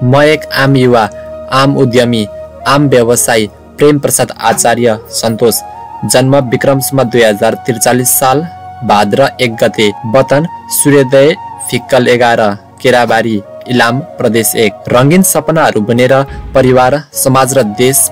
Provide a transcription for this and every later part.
म एक आम युवा, आम उद्यमी, आम व्यवसायी प्रेम प्रसाद आचार्य सन्तोष। जन्म विक्रम सम्वत 2043 साल भाद्र 1 गते। वतन सूर्योदय फिक्कल 11 केराबारी इलाम प्रदेश 1। रंगीन सपनाहरू बुनेर परिवार समाज र देश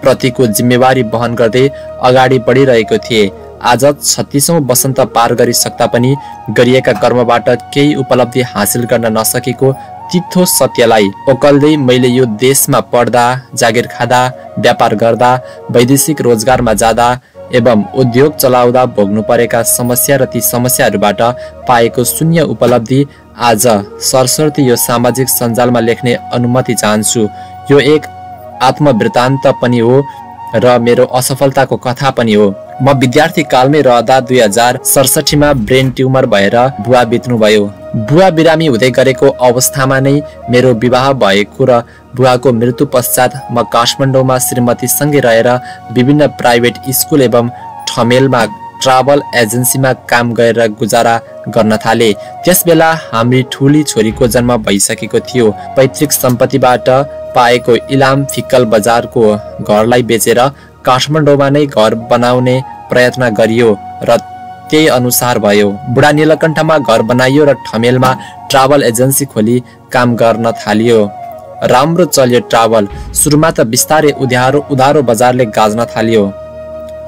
प्रतिको जिम्मेवारी वहन गर्दै अगाडि बढिरहेको थिए। आज 36औं वसन्त पार गरिसक्दा पनि गरिएका कर्मबाट केही उपलब्धि हासिल गर्न नसकेको तिथो सत्यलाई ओकल्दै मैले यो देशमा पढ्दा, जागिर खाँदा, व्यापार गर्दा, वैदेशिक रोजगारमा जाँदा एवं उद्योग चलाउँदा भोग्नु परेका समस्या र ती समस्याहरूबाट पाएको शून्य उपलब्धि आज सरस्वती यो सामाजिक सञ्जालमा लेख्ने अनुमति चाहन्छु। यो एक आत्मवृत्तान्त पनि हो र मेरो असफलताको कथा पनि हो। म विद्यार्थी कालमै रहँदा 2067 मा ब्रेन ट्युमर भएर बुवा बित्नुभयो। बुवा बिरामी हुँदै गरेको अवस्थामा नै मेरो विवाह भएको र बुवाको मृत्यु पश्चात म काठमाडौँमा श्रीमतीसँगै रहेर विभिन्न प्राइभेट स्कुल एवं ठमेलमा ट्राभल एजेन्सीमा काम गरेर गुजारा गर्न थाले। त्यसबेला हाम्री ठुली छोरीको जन्म भइसकेको थियो। पैतृक सम्पत्तिबाट पाएको इलाम फिक्कल बजारको घरलाई बेचेर काठमाडौँमा नै घर बनाउने प्रयत्न गरियो र त्यही अनुसार भयो। बुढा नीलकण्ठमा घर बनाइयो र ठमेलमा ट्राभल एजेन्सी खोली काम गर्न थालियो। राम्रो चल्यो ट्राभल। सुरुमा त बिस्तारै उधारो बजारले गाज्न थाल्यो।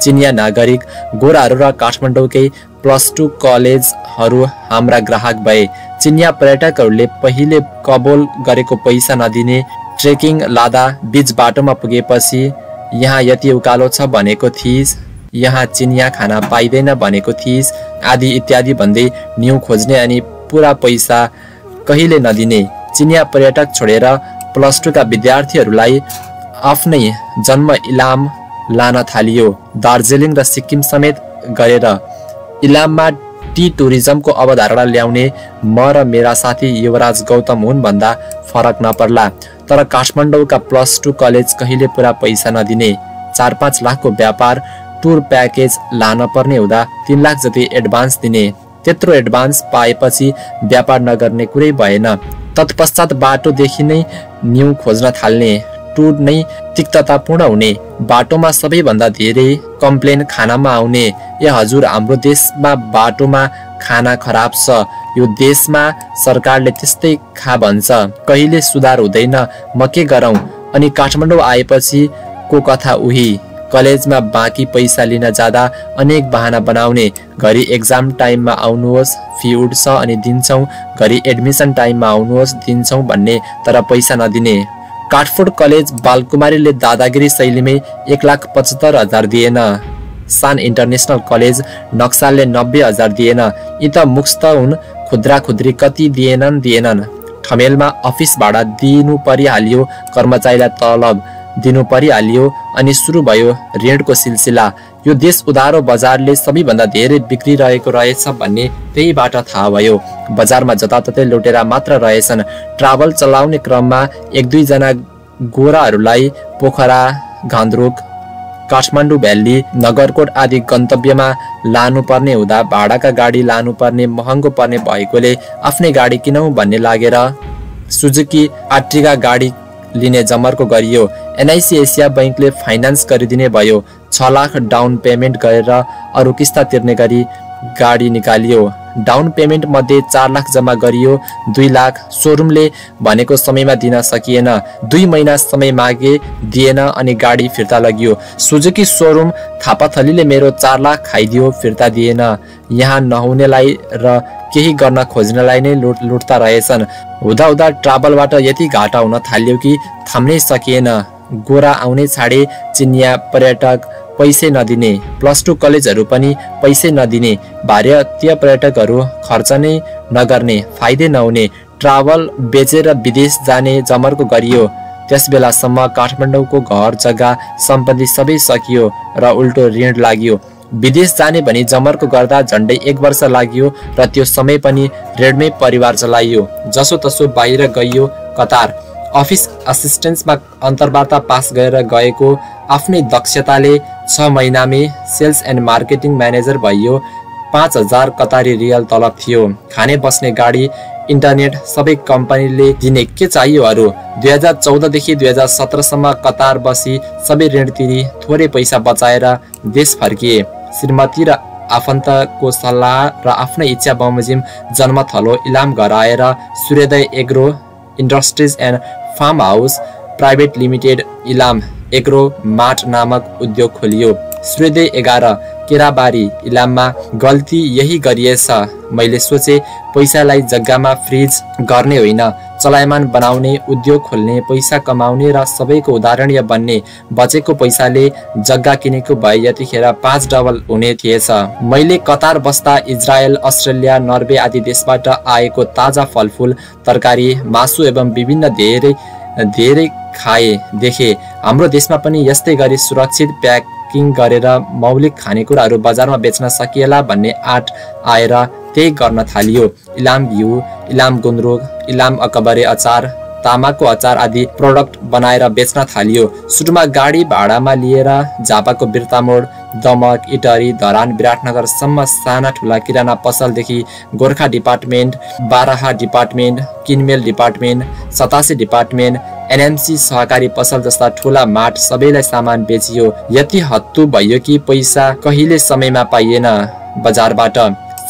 चिनिया नागरिक गोराहरू र काठमाडौँकै +2 कलेजहरू हाम्रा ग्राहक भए। चिनिया पर्यटकहरूले पहिले कबोल गरेको पैसा नदिने, ट्रेकिङ लादा बीच बाटोमा पुगेपछि यहाँ यति उकालो छ भनेको थिइस्, यहाँ चिनिया खाना पाइँदैन भनेको थिइस् आदि इत्यादि भन्दै न्यु खोज्ने अनि पुरा पैसा कहिले नदिने। चिनिया पर्यटक छोडेर +2 का विद्यार्थीहरूलाई आफ्नै जन्म इलाम लान थालियो। दार्जिलिङ र सिक्किम समेत गरेर इलाममा टी टुरिज्मको अवधारणा ल्याउने म र मेरा साथी युवराज गौतम हुन् भन्दा फरक नपर्ला। तर काठमाडौँका +2 कलेज कहिले पुरा पैसा नदिने। 4-5 लाखको व्यापार टुर प्याकेज लान पर्ने हुँदा 3 लाख जति एडभान्स दिने। त्यत्रो एडभान्स पाएपछि व्यापार नगर्ने कुरै भएन। तत्पश्चात बाटोदेखि नै न्यु खोज्न थाल्ने। टुर नै तिक्ततापूर्ण हुने। बाटोमा सबैभन्दा धेरै कम्प्लेन खानामा आउने। ए हजुर, हाम्रो देशमा बाटोमा खाना खराब छ, यो देशमा सरकारले त्यस्तै खा भन्छ, कहिले सुधार हुँदैन, म के गरौँ। अनि काठमाडौँ आएपछि को कथा उही। कलेजमा बाँकी पैसा लिन जाँदा अनेक बहाना बनाउने। घरि एक्जाम टाइममा आउनुहोस्, फी उठ्छ अनि दिन्छौँ, घरि एडमिसन टाइममा आउनुहोस्, दिन्छौँ भन्ने, तर पैसा नदिने। काठफोर्ड कलेज बालकुमारीले दादागिरी शैलीमै 1,75,000 दिएन। सान इन्टरनेसनल कलेज नक्सालले 90,000 दिएन। यी त मुक्त हुन्, खुद्रा खुद्री कति दिएनन्। ठमेलमा अफिस भाडा दिनु परिहाल्यो, कर्मचारीलाई तलब दिनु परिहाल्यो अनि सुरु भयो ऋणको सिलसिला। यो देश उधारो बजारले सबैभन्दा धेरै बिग्रिरहेको रहेछ भन्ने त्यहीबाट थाहा भयो। बजारमा जताततै लुटेरा मात्र रहेछन्। ट्राभल चलाउने क्रममा 1-2 जना गोराहरूलाई पोखरा, घान्द्रुक, काठमाडौँ भ्याली, नगरकोट आदि गन्तव्यमा लानुपर्ने हुँदा भाडाका गाडी लानुपर्ने महँगो पर्ने भएकोले आफ्नै गाडी किनौँ भन्ने लागेर सुजुकी आर्टिगा गाडी लिने जमर्को गरियो। NIC एसिया बैंकले फाइनान्स गरिदिने भयो। 6 लाख डाउन पेमेन्ट गरेर अरू किस्ता तिर्ने गरी गाडी निकालियो। डाउन पेमेन्ट मध्ये 4 लाख जम्मा गरियो। 2 लाख सोरुमले भनेको समयमा दिन सकिएन। 2 महिना समय मागे, दिएन अनि गाडी फिर्ता लगियो। सुजुकी सोरुम थापाथलीले मेरो 4 लाख खाइदियो, फिर्ता दिएन। यहाँ नहुनेलाई र केही गर्न खोज्नलाई नै लुट्दा रहेछन्। हुँदा ट्राभलबाट यति घाटा हुन थाल्यो कि थाम्नै सकिएन। गोरा आउने छाडे, चिनिया पर्यटक पैसै नदिने, +2 कलेजहरू पनि पैसै नदिने, भारतीय पर्यटकहरू खर्च नै नगर्ने, फाइदै नहुने। ट्राभल बेचेर विदेश जाने जमर्को गरियो। त्यसबेलासम्म काठमाडौँको घर जग्गा सम्पत्ति सबै सकियो र उल्टो ऋण लाग्यो। विदेश जाने भनी जमर्को गर्दा झन्डै 1 वर्ष लाग्यो र त्यो समय पनि ऋणमै परिवार चलाइयो। जसोतसो बाहिर गइयो कतार। अफिस असिस्टेन्समा अन्तर्वार्ता पास गरेर गएको आफ्नै दक्षताले 6 महिनामै सेल्स एन्ड मार्केटिङ म्यानेजर भइयो। 5,000 कतारी रियल तलब थियो। खाने बस्ने गाडी इन्टरनेट सबै कम्पनीले दिने के चाहियो अरू। 2014 देखि 2017 सम्म कतार बसी सबै ऋण तिरी थोरै पैसा बचाएर देश फर्किए। श्रीमती र आफन्तको सल्लाह र आफ्नै इच्छा बमोजिम जन्मथलो इलाम घर आएर Suryodaya agro industries and farm house private limited Ilam agro mart नामक उद्योग खोलियो। सूर्योदय 11 केराबारी इलाममा गल्ती यही गरिएछ। मैले सोचे पैसालाई जग्गामा फ्रिज गर्ने होइन, चलायमान बनाउने, उद्योग खोल्ने, पैसा कमाउने र सबैको उदाहरणीय बन्ने। बचेको पैसाले जग्गा किनेको भए यतिखेर 5 डबल हुने थिएछ। मैले कतार बस्दा इजरायल, अस्ट्रेलिया, नर्वे आदि देशबाट आएको ताजा फलफुल, तरकारी, मासु एवं विभिन्न धेरै खाए देखे। हाम्रो देशमा पनि यस्तै गरी सुरक्षित प्याकिङ गरेर मौलिक खानेकुराहरू बजारमा बेच्न सकिएला भन्ने आँट आएर त्यही गर्न थालियो। इलाम घिउ, इलाम गुन्द्रुक, इलाम अकबरे अचार, तामाको अचार आदि प्रोडक्ट बनाएर बेच्न थालियो। सुरुमा गाडी भाडामा लिएर झापाको बिर्तामोड, दमक, इटरी, धरान, विराटनगरसम्म साना ठुला किराना पसलदेखि गोर्खा डिपार्टमेन्ट, बाराहा डिपार्टमेन्ट, किनमेल डिपार्टमेन्ट, 87 डिपार्टमेन्ट, एनएमसी सहकारी पसल जस्ता ठुला मार्ट सबैलाई सामान बेचियो। यति हत्तु भयो कि पैसा कहिले समयमा पाइएन बजारबाट।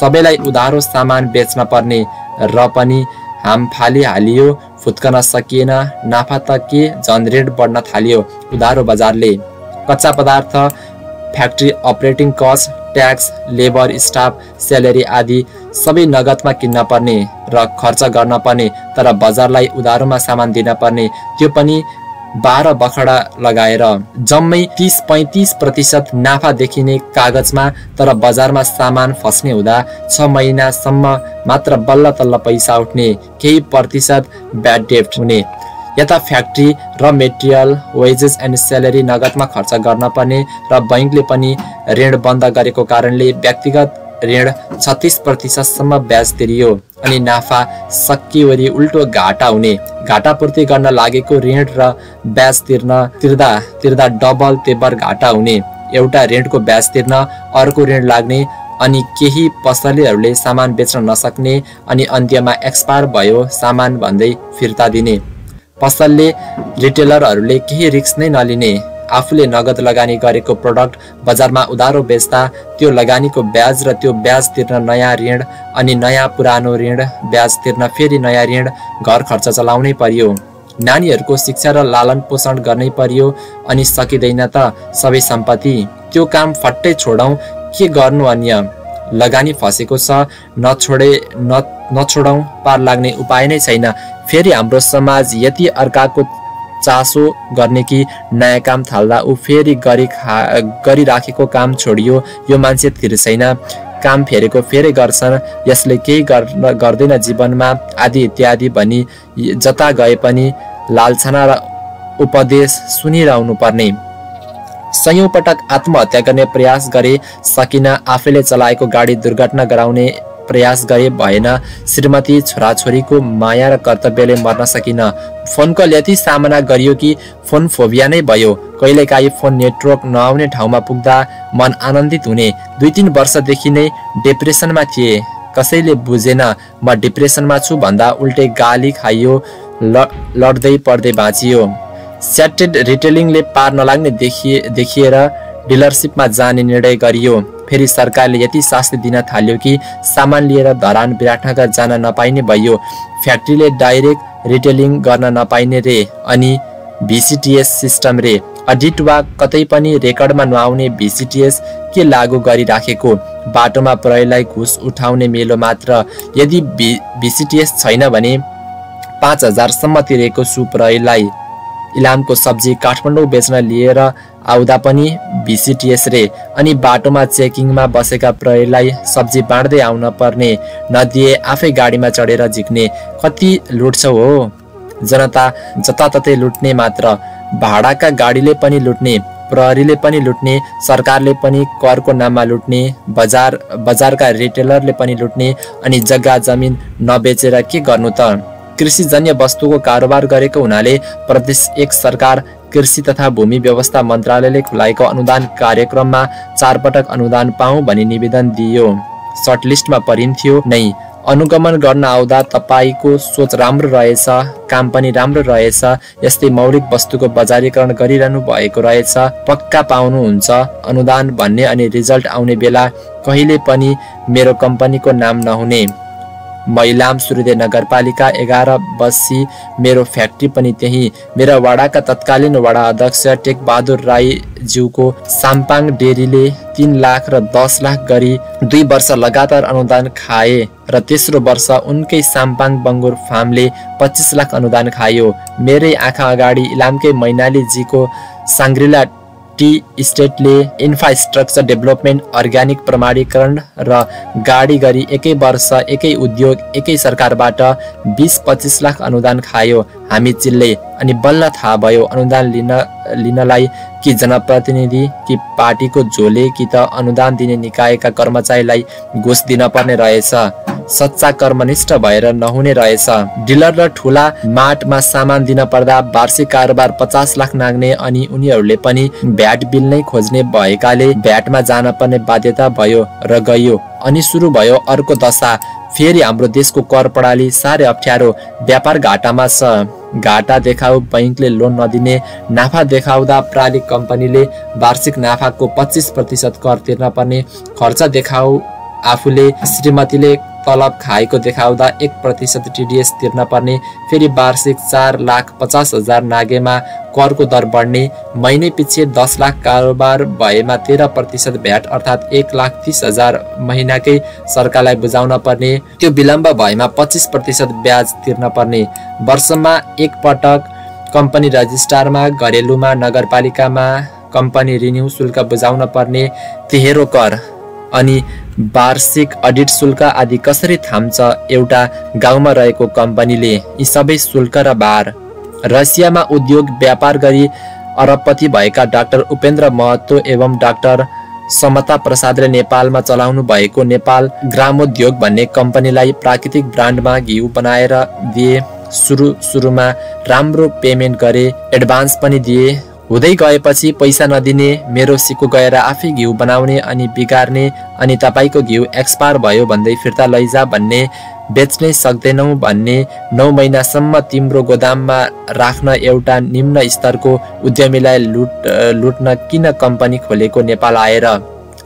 सबैलाई उधारो सामान बेच्न पर्ने र पनि हाम फाली हालियो, फुत्कन सकिएन। नाफा त के झन् ऋण बढ्न थालियो उधारो बजारले। कच्चा पदार्थ, factory operating cost, tax, labour, staff, salary आदि सबै नगदमा किन्न पर्ने र खर्च गर्न पर्ने, तर बजारलाई उधारोमा सामान दिन पर्ने, त्यो पनि 12 बखडा लगाएर। जम्मै 30-35% नाफा देखिने कागजमा, तर बजारमा सामान फस्ने हुँदा 6 महिनासम्म मात्र बल्ल तल्ल पैसा उठ्ने, केही प्रतिशत ब्याड डेब्ट हुने। यता फ्याक्ट्री र मेटेरियल, वेजेस एन्ड स्यालेरी नगदमा खर्च गर्न पर्ने र बैंकले पनि ऋण बन्द गरेको कारणले व्यक्तिगत ऋण 36% ब्याज तिरियो अनि नाफा सकिवरी उल्टो घाटा हुने। घाटा पूर्ति गर्न लागेको ऋण र ब्याज तिर्दा डबल तेब्बर घाटा हुने। एउटा ऋणको ब्याज तिर्न अर्को ऋण लाग्ने अनि केही पसलेहरूले सामान बेच्न नसक्ने अनि अन्त्यमा एक्सपायर भयो सामान भन्दै फिर्ता दिने। पसलले रिटेलरहरूले केही रिस्क नै नलिने। आफूले नगद लगानी गरेको प्रोडक्ट बजारमा उधारो बेच्दा त्यो लगानीको ब्याज र त्यो ब्याज तिर्न नयाँ ऋण अनि नयाँ पुरानो ऋण, ब्याज तिर्न फेरि नयाँ ऋण, घर खर्च चलाउनै पर्यो। नानीहरूको शिक्षा र लालन पोषण गर्नै पर्यो अनि सकिँदैन त सबै सम्पत्ति। त्यो काम फट्टै छोडौँ, के गर्नु अन्य? लगानी फसेको छ, नछोडौँ, पार लाग्ने उपाय नै छैन। फेरि हाम्रो समाज यति अर्काको चासो गर्ने कि नयाँ काम थाल्दा ऊ फेरि गरिराखेको काम छोडियो, यो मान्छे तिर्छैन, काम फेरेको फेरि गर्छन्, यसले केही गर्दैन जीवनमा आदि इत्यादि भनी जता गए पनि लालछना र उपदेश सुनिरहनु पर्ने। सयौं पटक आत्महत्या गर्ने प्रयास गरे, सकिन। आफैले चलाएको गाडी दुर्घटना गराउने प्रयास गरे, भएन। श्रीमती छोराछोरीको माया र कर्तव्यले मर्न सकिन। फोन कल यति सामना गरियो कि फोन फोबिया नै भयो। कहिलेकाहीँ फोन नेटवर्क नआउने ठाउँमा पुग्दा मन आनन्दित हुने। 2-3 वर्षदेखि नै डिप्रेसनमा थिए। कसैले बुझेन म डिप्रेसनमा छु भन्दा उल्टै गाली खाइयो, लड्दै पड्दै बाँचियो। स्याटेड रिटेलिङले पार नलाग्ने देखिएर डिलरसिपमा जाने निर्णय गरियो। फेरि सरकारले यति शास्ति दिन थाल्यो कि सामान लिएर धरान, विराटनगर जान नपाइने भयो। फ्याक्ट्रीले डाइरेक्ट रिटेलिङ गर्न नपाइने रे अनि VCTS सिस्टम रे। अडिट वा कतै पनि रेकर्डमा नआउने VCTS के लागू गरिराखेको। बाटोमा प्रहरीलाई घुस उठाउने मेलो मात्र। यदि VCTS छैन भने 5000 सम्म तिरेको छु प्रहरीलाई। इलामको सब्जी काठमाडौँ बेच्न लिएर आउँदा पनि VCTS रे अनि बाटोमा चेकिङमा बसेका प्रहरीलाई सब्जी बाँड्दै आउन पर्ने, नदिए आफै गाडीमा चढेर झिक्ने। कति लुट्छौ हो? जनता जताततै लुट्ने मात्र। भाडाका गाडीले पनि लुट्ने, प्रहरीले पनि लुट्ने, सरकारले पनि करको नाममा लुट्ने, बजारका रिटेलरले पनि लुट्ने अनि जग्गा जमिन नबेचेर के गर्नु त? कृषिजन्य वस्तुको कारोबार गरेको हुनाले प्रदेश 1 सरकार कृषि तथा भूमि व्यवस्था मन्त्रालयले खुलाएको अनुदान कार्यक्रममा 4 पटक अनुदान पाऊँ भनी निवेदन दियो। सर्टलिस्टमा परिन्थ्यो नै। अनुगमन गर्न आउँदा तपाईको सोच राम्रो रहेछ, काम पनि राम्रो रहेछ, यस्तै मौलिक वस्तुको बजारीकरण गरिरहनु भएको रहेछ, पक्का पाउनुहुन्छ अनुदान भन्ने अनि रिजल्ट आउने बेला कहिले पनि मेरो कम्पनीको नाम नहुने। म इलाम सूर्योदय नगरपालिका 11 बसी मेरो फ्याक्ट्री पनि त्यही। मेरा वडाका तत्कालीन वडा अध्यक्ष टेकबहादुर राई ज्यूको साम्पाङ डेरीले 3 लाख र 10 लाख गरी 2 वर्ष लगातार अनुदान खाए र तेस्रो वर्ष उनकै साम्पाङ बङ्गुर फार्मले 25 लाख अनुदान खायो। मेरै आँखा अगाडि इलामकै मैनाली जीको साङ्ग्रिला टी स्टेटले इन्फ्रास्ट्रक्चर डेभलपमेन्ट, अर्ग्यानिक प्रमाणीकरण र गाडी गरी एकै वर्ष एकै उद्योग एकै सरकारबाट 20-25 लाख अनुदान खायो। हामी चिल्ले अनि बल्ल थाहा भयो अनुदान लिनलाई कि जनप्रतिनिधि कि पार्टीको झोले कि त अनुदान दिने निकायका कर्मचारीलाई घुस दिन पर्ने रहेछ। सच्चा कर्मनिष्ठ भएर नहुने रहेछ। डिलर र ठुला मार्टमा सामान दिन पर्दा वार्षिक कारोबार 50 लाख नाग्ने अनि उनीहरूले पनि भ्याट बिल नै खोज्ने भएकाले भ्याटमा जान पर्ने बाध्यता भयो र गयो। अनि सुरु भयो अर्को दशा। फेरि हाम्रो देशको कर प्रणाली साह्रै अप्ठ्यारो। व्यापार घाटामा छ। घाटा देखाउ बैंकले लोन नदिने, नाफा देखाउँदा प्रालिक कम्पनीले वार्षिक नाफाको 25% कर तिर्न पर्ने, खर्च देखाउ आफूले श्रीमतीले तलब खाएको देखाउँदा 1% TDS तिर्न पर्ने, फेरि वार्षिक 4,50,000 नागेमा करको दर बढ्ने, महिने पछि 10 लाख कारोबार भएमा 13% भ्याट अर्थात् 1,30,000 महिनाकै सरकारलाई बुझाउन पर्ने, त्यो विलम्ब भएमा 25% ब्याज तिर्न पर्ने, वर्षमा एक पटक कम्पनी रजिस्ट्रारमा, घरेलुमा, नगरपालिकामा कम्पनी रिन्यू शुल्क बुझाउन पर्ने, तेह्रो कर अनि वार्षिक अडिट शुल्क आदि कसरी थाम्छ एउटा गाउँमा रहेको कम्पनीले? यी सबै शुल्क र भार। रसियामा उद्योग व्यापार गरी अरबपति भएका डाक्टर उपेन्द्र महतो एवं डाक्टर समता प्रसादले नेपालमा चलाउनु भएको नेपाल ग्रामोद्योग भन्ने कम्पनीलाई प्राकृतिक ब्रान्डमा घिउ बनाएर दिए। सुरुमा राम्रो पेमेन्ट गरे, एडभान्स पनि दिए। हुँदै गएपछि पैसा नदिने, मेरो सिको गएर आफै घिउ बनाउने अनि बिगार्ने, अनि तपाईको घिउ एक्सपायर भयो भन्दै फिर्ता लैजा भन्ने, बेच्नै सक्दैनौ भन्ने, 9 महिनासम्म तिम्रो गोदाममा राख्न एउटा निम्न स्तरको उद्यमीलाई लुट्न किन कम्पनी खोलेको नेपाल आएर?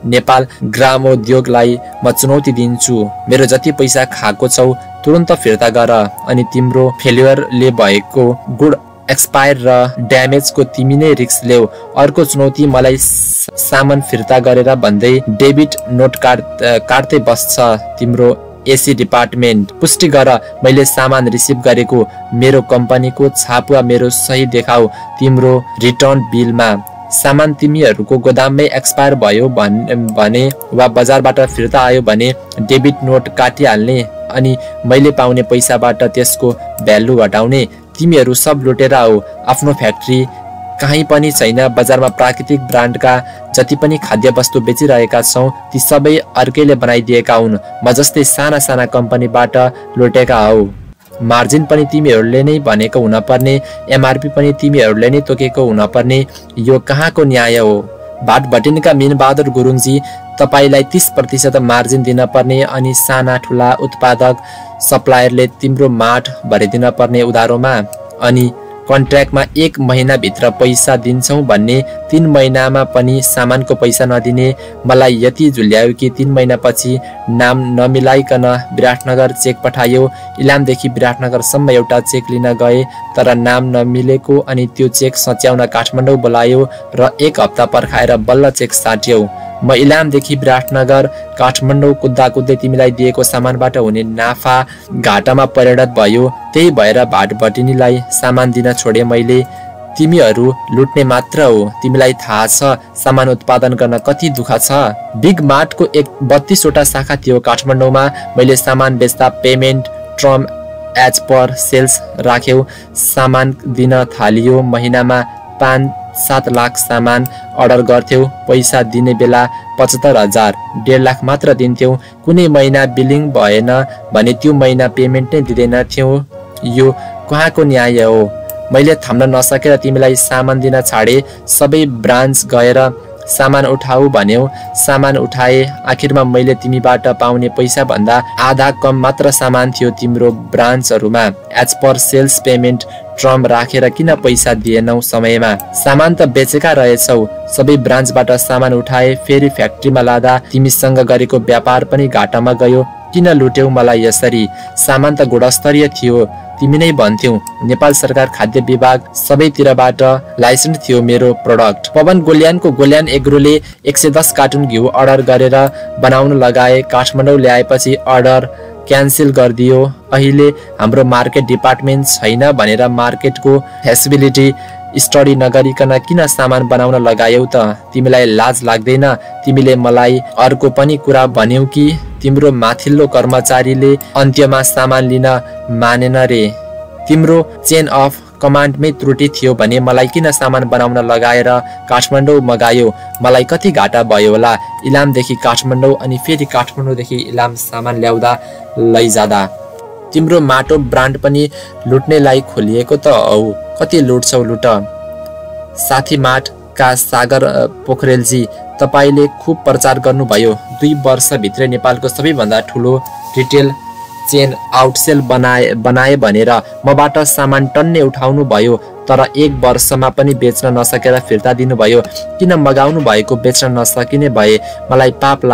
नेपाल ग्रामोद्योगलाई म चुनौती दिन्छु। मेरो जति पैसा खाएको छौ तुरन्त फिर्ता गर, अनि तिम्रो फेल्युअरले भएको गुड एक्सपायर र ड्यामेजको तिमी नै रिस्क ल्याऊ। अर्को चुनौती मलाई सामान फिर्ता गरेर भन्दै डेबिट नोट काट्दै बस्छ तिम्रो एसी डिपार्टमेन्ट। पुष्टि गर मैले सामान रिसिभ गरेको, मेरो कम्पनीको छाप वा मेरो सही देखाऊ तिम्रो रिटर्न बिलमा। सामान तिमीहरूको गोदाममै एक्सपायर भयो भने वा बजारबाट फिर्ता आयो भने डेबिट नोट काटिहाल्ने अनि मैले पाउने पैसाबाट त्यसको भ्यालु घटाउने। तिमीहरू सब लुटेर हो। आफ्नो फ्याक्ट्री कहीँ पनि छैन। बजारमा प्राकृतिक ब्रान्डका जति पनि खाद्य वस्तु बेचिरहेका छौँ ती सबै अर्कैले बनाइदिएका हुन्। म जस्तै साना साना कम्पनीबाट लुटेका हौ। मार्जिन पनि तिमीहरूले नै भनेको हुनपर्ने, MRP पनि तिमीहरूले नै तोकेको हुनपर्ने। यो कहाँको न्याय हो? भाटभटिनका मीनबहादुर गुरुङजी, तपाईलाई 30% मार्जिन दिन पर्ने अनि साना ठुला उत्पादक सप्लायरले तिम्रो माठ भरिदिन पर्ने उधारोमा, अनि कन्ट्र्याक्टमा 1 महिनाभित्र पैसा दिन्छौ भन्ने 3 महिनामा पनि सामानको पैसा नदिने। मलाई यति झुल्यायो कि 3 महिनापछि नाम नमिलाइकन विराटनगर चेक पठायो। इलामदेखि विराटनगरसम्म एउटा चेक लिन गए तर नाम नमिलेको, अनि त्यो चेक सच्याउन काठमाडौँ बोलायो र 1 हप्ता पर्खाएर बल्ल चेक साट्यौ। म इलामदेखि विराटनगर काठमाडौँ कुद्दा कुद्दै तिमीलाई दिएको सामानबाट हुने नाफा घाटामा परिणत भयो। त्यही भएर भाटभटिनीलाई सामान दिन छोडे मैले। तिमीहरू लुट्ने मात्र हो। तिमीलाई थाहा छ सामान उत्पादन गर्न कति दुःख छ। बिग मार्टको 32 वटा शाखा थियो काठमाडौँमा। मैले सामान बेच्दा payment term as per sales राख्यौ। सामान दिन थालियो। महिनामा 5-7 लाख सामान अर्डर गर्थ्यौ। पैसा दिने बेला 75,000, 1.5 लाख मात्र दिन्थ्यौ। कुनै महिना बिलिङ भएन भने त्यो महिना पेमेन्ट नै दिँदैन थियौ। यो कहाँको न्याय हो? मैले थाम्न नसकेर तिमीलाई सामान दिन छाडे। सबै ब्रान्च गएर सामान उठाऊ भन्यौ, सामान उठाए। आखिरमा मैले तिमीबाट पाउने पैसा भन्दा आधा कम मात्र सामान थियो तिम्रो ब्रान्चहरूमा। As per sales payment term राखेर किन पैसा दिएनौ समयमा? सामान त बेचेका रहेछौ। सबै ब्रान्चबाट सामान उठाए, फेरि फ्याक्ट्रीमा लाँदा तिमीसँग गरेको व्यापार पनि घाटामा गयो। किन लुट्यौ मलाई यसरी? सामान त गुणस्तरीय थियो, तिमी नै भन्थ्यौ। नेपाल सरकार खाद्य विभाग सबैतिरबाट लाइसेन्स थियो मेरो प्रोडक्ट। पवन गोल्यानको गोल्यान एग्रोले 110 कार्टुन घिउ अर्डर गरेर बनाउन लगाए। काठमाडौँ ल्याएपछि अर्डर क्यान्सल गरिदियो। अहिले हाम्रो मार्केट डिपार्टमेन्ट छैन भनेर मार्केटको फेसिबिलिटी स्टडी नगरिकन किन सामान बनाउन लगायौ त? तिमीलाई लाज लाग्दैन? तिमीले मलाई अर्को पनि कुरा भन्यौ कि तिम्रो माथिल्लो कर्मचारीले अन्त्यमा सामान लिन मानेन रे। तिम्रो चेन अफ कमान्डमै त्रुटि थियो भने मलाई किन सामान बनाउन लगाएर काठमाडौँ मगायो? मलाई कति घाटा भयो होला? इलामदेखि काठमाडौँ अनि फेरि काठमाडौँदेखि इलाम सामान ल्याउँदा लैजाँदा। तिम्रो माटो ब्रान्ड पनि लुट्नेलाई खोलिएको त हौ। कति लुट्छौ लुट। साथी माटका सागर पोखरेलजी, तपाईले खुब प्रचार गर्नुभयो। 2 वर्षभित्रै नेपालको सबैभन्दा ठुलो रिटेल चेन आउटसेल बनाए भनेर मबाट सामान टन्ने उठाउनु भयो, तर 1 वर्षमा पनि बेच्न नसकेर फिर्ता दिनुभयो। किन मगाउनु भएको बेच्न नसकिने भए? मलाई पाप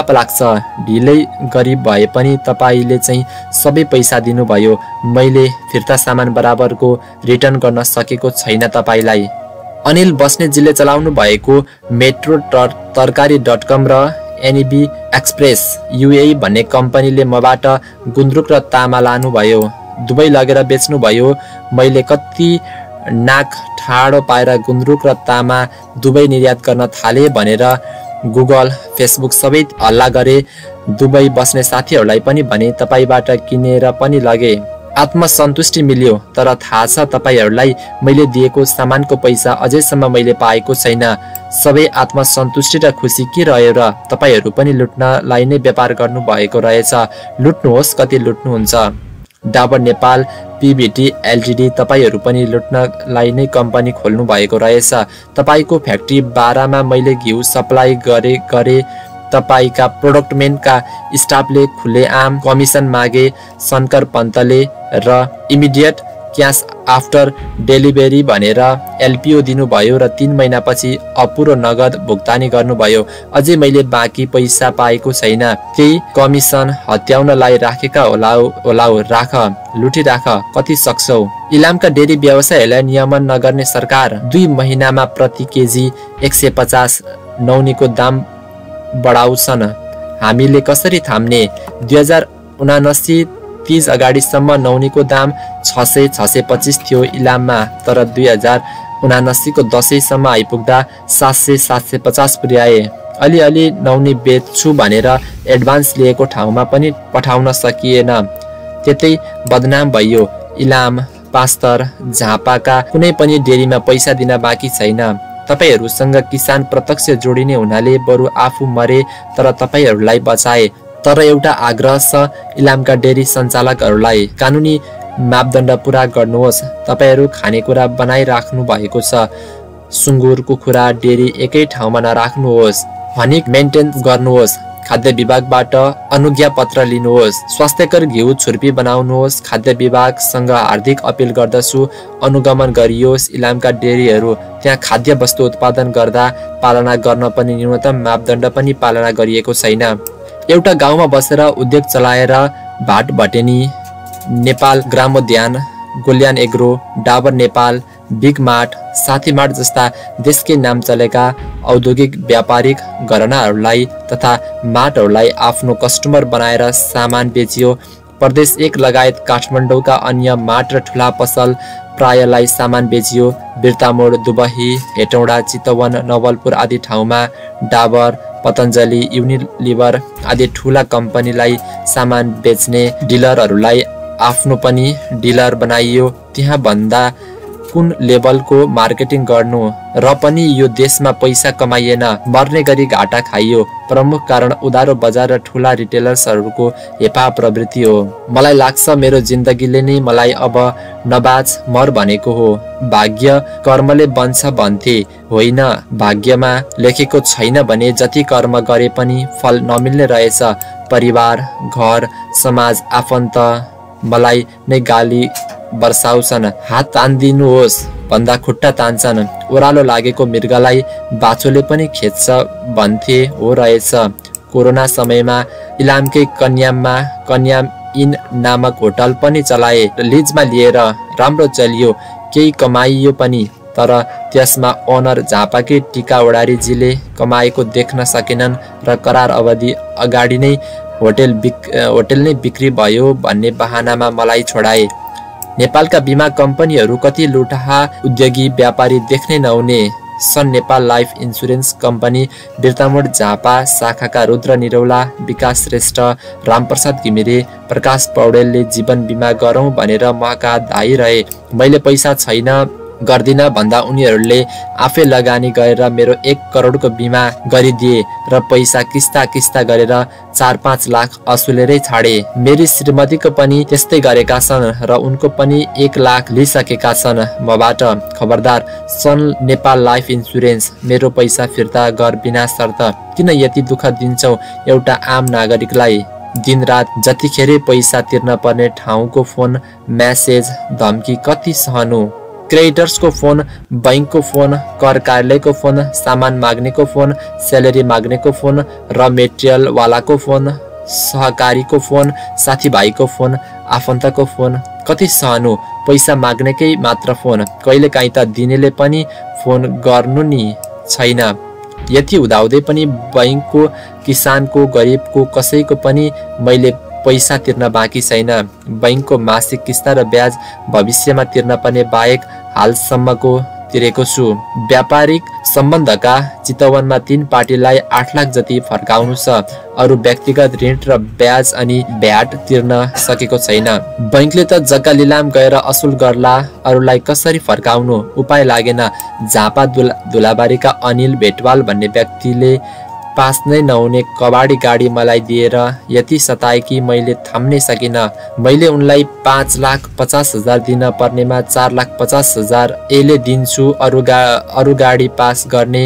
लाग्छ ढिलै गरी भए पनि तपाईले चाहिँ सबै पैसा दिनुभयो। मैले फिर्ता सामान बराबरको रिटर्न गर्न सकेको छैन तपाईलाई। अनिल बस्नेतजीले चलाउनु भएको मेट्रो तरकारी.com र एनबी एक्सप्रेस UAE भन्ने कम्पनीले मबाट गुन्द्रुक र तामा लानुभयो। दुवै लगेर बेच्नुभयो। मैले कति नाक ठाडो पाएर गुन्द्रुक र तामा दुवै निर्यात गर्न थाले भनेर गुगल फेसबुक सबै हल्ला गरे। दुबई बस्ने साथीहरूलाई पनि भने तपाईबाट किनेर पनि लगे। आत्मसन्तुष्टि मिल्यो, तर थाहा छ तपाईहरूलाई मैले दिएको सामानको पैसा अझैसम्म मैले पाएको छैन। सबै आत्मसन्तुष्टि र खुसी के रह्यो र? तपाईहरू पनि लुट्नलाई नै व्यापार गर्नु भएको रहेछ। लुट्नुहोस्, कति लुट्नुहुन्छ। डाबर नेपाल PVT LTD, तपाईहरू पनि लुट्नलाई नै कम्पनी खोल्नु भएको रहेछ। तपाईको फ्याक्ट्री 12 मा मैले घिउ सप्लाई गरे तपाईका प्रोडक्टमेन्टका स्टाफले खुलेआम कमिसन मागे। शंकर पन्तले र इमिडिएट क्यास आफ्टर डेलिभरी भनेर LPO दिनुभयो र 3 महिनापछि अपुरो नगद भुक्तानी गर्नुभयो। अझै मैले बाँकी पैसा पाएको छैन। केही कमिसन हत्याउनलाई राखेका होला राख, लुटिराख, कति सक्छौ। इलामका डेरी व्यवसायलाई नियमन नगर्ने सरकार 2 महिनामा प्रति केजी 150 नौनीको दाम बढाउँछन्। हामीले कसरी थाम्ने? 2079-30 अगाडिसम्म नौनीको दाम 600-625 थियो इलाममा, तर 2079 को दशैंसम्म आइपुग्दा 700-750 पुर्याए। अलिअलि नौनी बेच्छु भनेर एडभान्स लिएको ठाउँमा पनि पठाउन सकिएन। त्यतै बदनाम भयो। इलाम, पास्तर, झापाका कुनै पनि डेरीमा पैसा दिन बाँकी छैन। तपाईहरूसँग किसान प्रत्यक्ष जोडिने हुनाले बरु आफू मरे तर तपाईहरूलाई बचाए। तर एउटा आग्रह छ इलामका डेरी सञ्चालकहरूलाई, कानुनी मापदण्ड पूरा गर्नुहोस्। तपाईहरू खानेकुरा बनाइराख्नु भएको छ। सुँगुर, कुखुरा डेरी एकै ठाउँमा नराख्नुहोस्। हनिक मेन्टेन गर्नुहोस्। खाद्य विभागबाट अनुज्ञा पत्र लिनुहोस्। स्वास्थ्यकर घिउ छुर्पी बनाउनुहोस्। खाद्य विभागसँग हार्दिक अपिल गर्दछु, अनुगमन गरियोस्। इलामका डेरीहरू त्यहाँ खाद्य वस्तु उत्पादन गर्दा पालना गर्न पनि न्यूनतम मापदण्ड पनि पालना गरिएको छैन। एउटा गाउँमा बसेर उद्योग चलाएर Bhatbhateni, Nepal Gramodyan, Golyan agro, Dabur Nepal, big mart, Sathi mart जस्ता देशकै नाम चलेका औद्योगिक व्यापारिक घरानाहरूलाई तथा मार्टहरूलाई आफ्नो कस्टमर बनाएर सामान बेचियो। प्रदेश 1 लगायत काठमाडौँका अन्य मार्ट र ठुला पसल प्रायलाई सामान बेचियो। बिर्तामोड, दुबही, हेटौडा, चितवन, नवलपुर आदि ठाउँमा डाबर, पतञ्जलि, युनिलिभर आदि ठुला कम्पनीलाई सामान बेच्ने डिलरहरूलाई आफ्नो पनि डिलर बनाइयो। त्यहाँ भन्दा कुन लेभलको मार्केटिङ गर्नु र पनि यो देशमा पैसा कमाइएन, मर्ने गरी घाटा खाइयो। प्रमुख कारण उधारो बजार र ठुला रिटेलर्सहरूको हेपा प्रवृत्ति हो। मलाई लाग्छ मेरो जिन्दगीले नै मलाई अब नबाच मर भनेको हो। भाग्य कर्मले बन्छ भन्थे, होइन, भाग्यमा लेखेको छैन भने जति कर्म गरे पनि फल नमिल्ने रहेछ। परिवार, घर, समाज, आफन्त मलाई नै गाली बर्साउँछन्। हात तान्दिनुहोस् भन्दा खुट्टा तान्छन्। ओह्रालो लागेको मृगलाई बाछोले पनि खेद्छ भन्थे, हो रहेछ। कोरोना समयमा इलामकै कन्याम इन नामक होटल पनि चलाए। लिजमा लिएर राम्रो चलियो, केही कमाइयो पनि। तर त्यसमा ओनर झापाकै टिका ओडारीजीले कमाएको देख्न सकेनन् र करार अवधि अगाडि नै होटल नै बिक्री भयो भन्ने बहानामा मलाई छोडाए। नेपालका बिमा कम्पनीहरू कति लुटाहा उद्योगी व्यापारी देख्नै नहुने। Sun Nepal life insurance company Birtamod Jhapa शाखाका रुद्र निरौला, विकास श्रेष्ठ, रामप्रसाद घिमिरे, प्रकाश पौडेलले जीवन बिमा गरौँ भनेर मका धाइरहे। मैले पैसा छैन गर्दिन भन्दा उनीहरूले आफै लगानी गरेर मेरो 1 करोडको बिमा गरिदिए र पैसा किस्ता गरेर 4-5 लाख असुलेरै छाडे। मेरी श्रीमतीको पनि त्यस्तै गरेका छन् र उनको पनि 1 लाख लिइसकेका छन् मबाट। खबरदार, सन नेपाल लाइफ इन्सुरेन्स, मेरो पैसा फिर्ता गर बिना शर्त। किन यति दुःख दिन्छौ एउटा आम नागरिकलाई? दिनरात जतिखेरै पैसा तिर्न पर्ने ठाउँको फोन, म्यासेज, धम्की कति सहनु? क्रेडिटर्सको फोन, बैंकको फोन, कर कार्यालयको फोन, सामान माग्नेको फोन, स्यालेरी माग्नेको फोन, र मेटेरियल वालाको फोन, सहकारीको फोन, साथीभाइको फोन, आफन्तको फोन कति सहनु? पैसा माग्नेकै मात्र फोन, कहिलेकाहीँ त दिनेले पनि फोन गर्नु नि छैन। यति हुँदाहुँदै पनि बैंकको, किसानको, गरिबको कसैको पनि मैले पैसा तिर्न बाँकी छैन। बैंकको मासिक किस्ता र ब्याज भविष्यमा तिर्न पर्ने बाहेक हालसम्मको तिरेको छु। व्यापारिक सम्बन्धका चितवनमा 3 पार्टीलाई 8 लाख जति फर्काउनु छ। अरू व्यक्तिगत ऋण र ब्याज अनि भ्याट तिर्न सकेको छैन। बैंकले त जग्गा लिलाम गएर असुल गर्ला, अरूलाई कसरी फर्काउनु? उपाय लागेन। झापा धुलाबारीका अनिल भेटवाल भन्ने व्यक्तिले पास नै नहुने कबाडी गाडी मलाई दिएर यति सताए कि मैले थाम्नै सकिन। मैले उनलाई 5,50,000 दिन पर्नेमा 4,50,000 एले दिन्छु, अरू गाडी पास गर्ने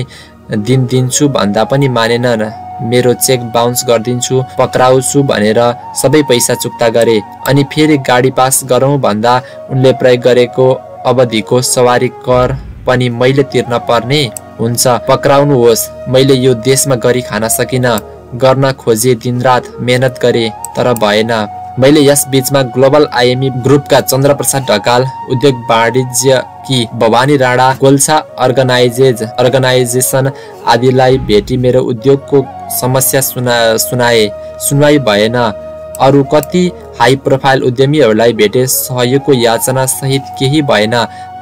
दिन दिन्छु भन्दा पनि मानेनन्। मेरो चेक बााउन्स गरिदिन्छु, पक्राउँछु भनेर सबै पैसा चुक्ता गरे। अनि फेरि गाडी पास गरौँ भन्दा उनले प्रयोग गरेको अवधिको सवारी कर पनि मैले तिर्न पर्ने हुन्छ। पक्राउनुहोस्। मैले यो देशमा गरी खान सकिन। गर्न खोजे, दिनरात मेहनत गरे, तर भएन। मैले यस बीचमा ग्लोबल आइएमई ग्रुपका चन्द्रप्रसाद ढकाल, उद्योग वाणिज्य कि भवानी राणा, गोल्छा अर्गनाइजेसन आदिलाई भेटी मेरो उद्योगको समस्या सुनाए। सुनवाई भएन। अरू कति हाई प्रोफाइल उद्यमीहरूलाई भेटे, सहयोगको याचना सहित केही भएन।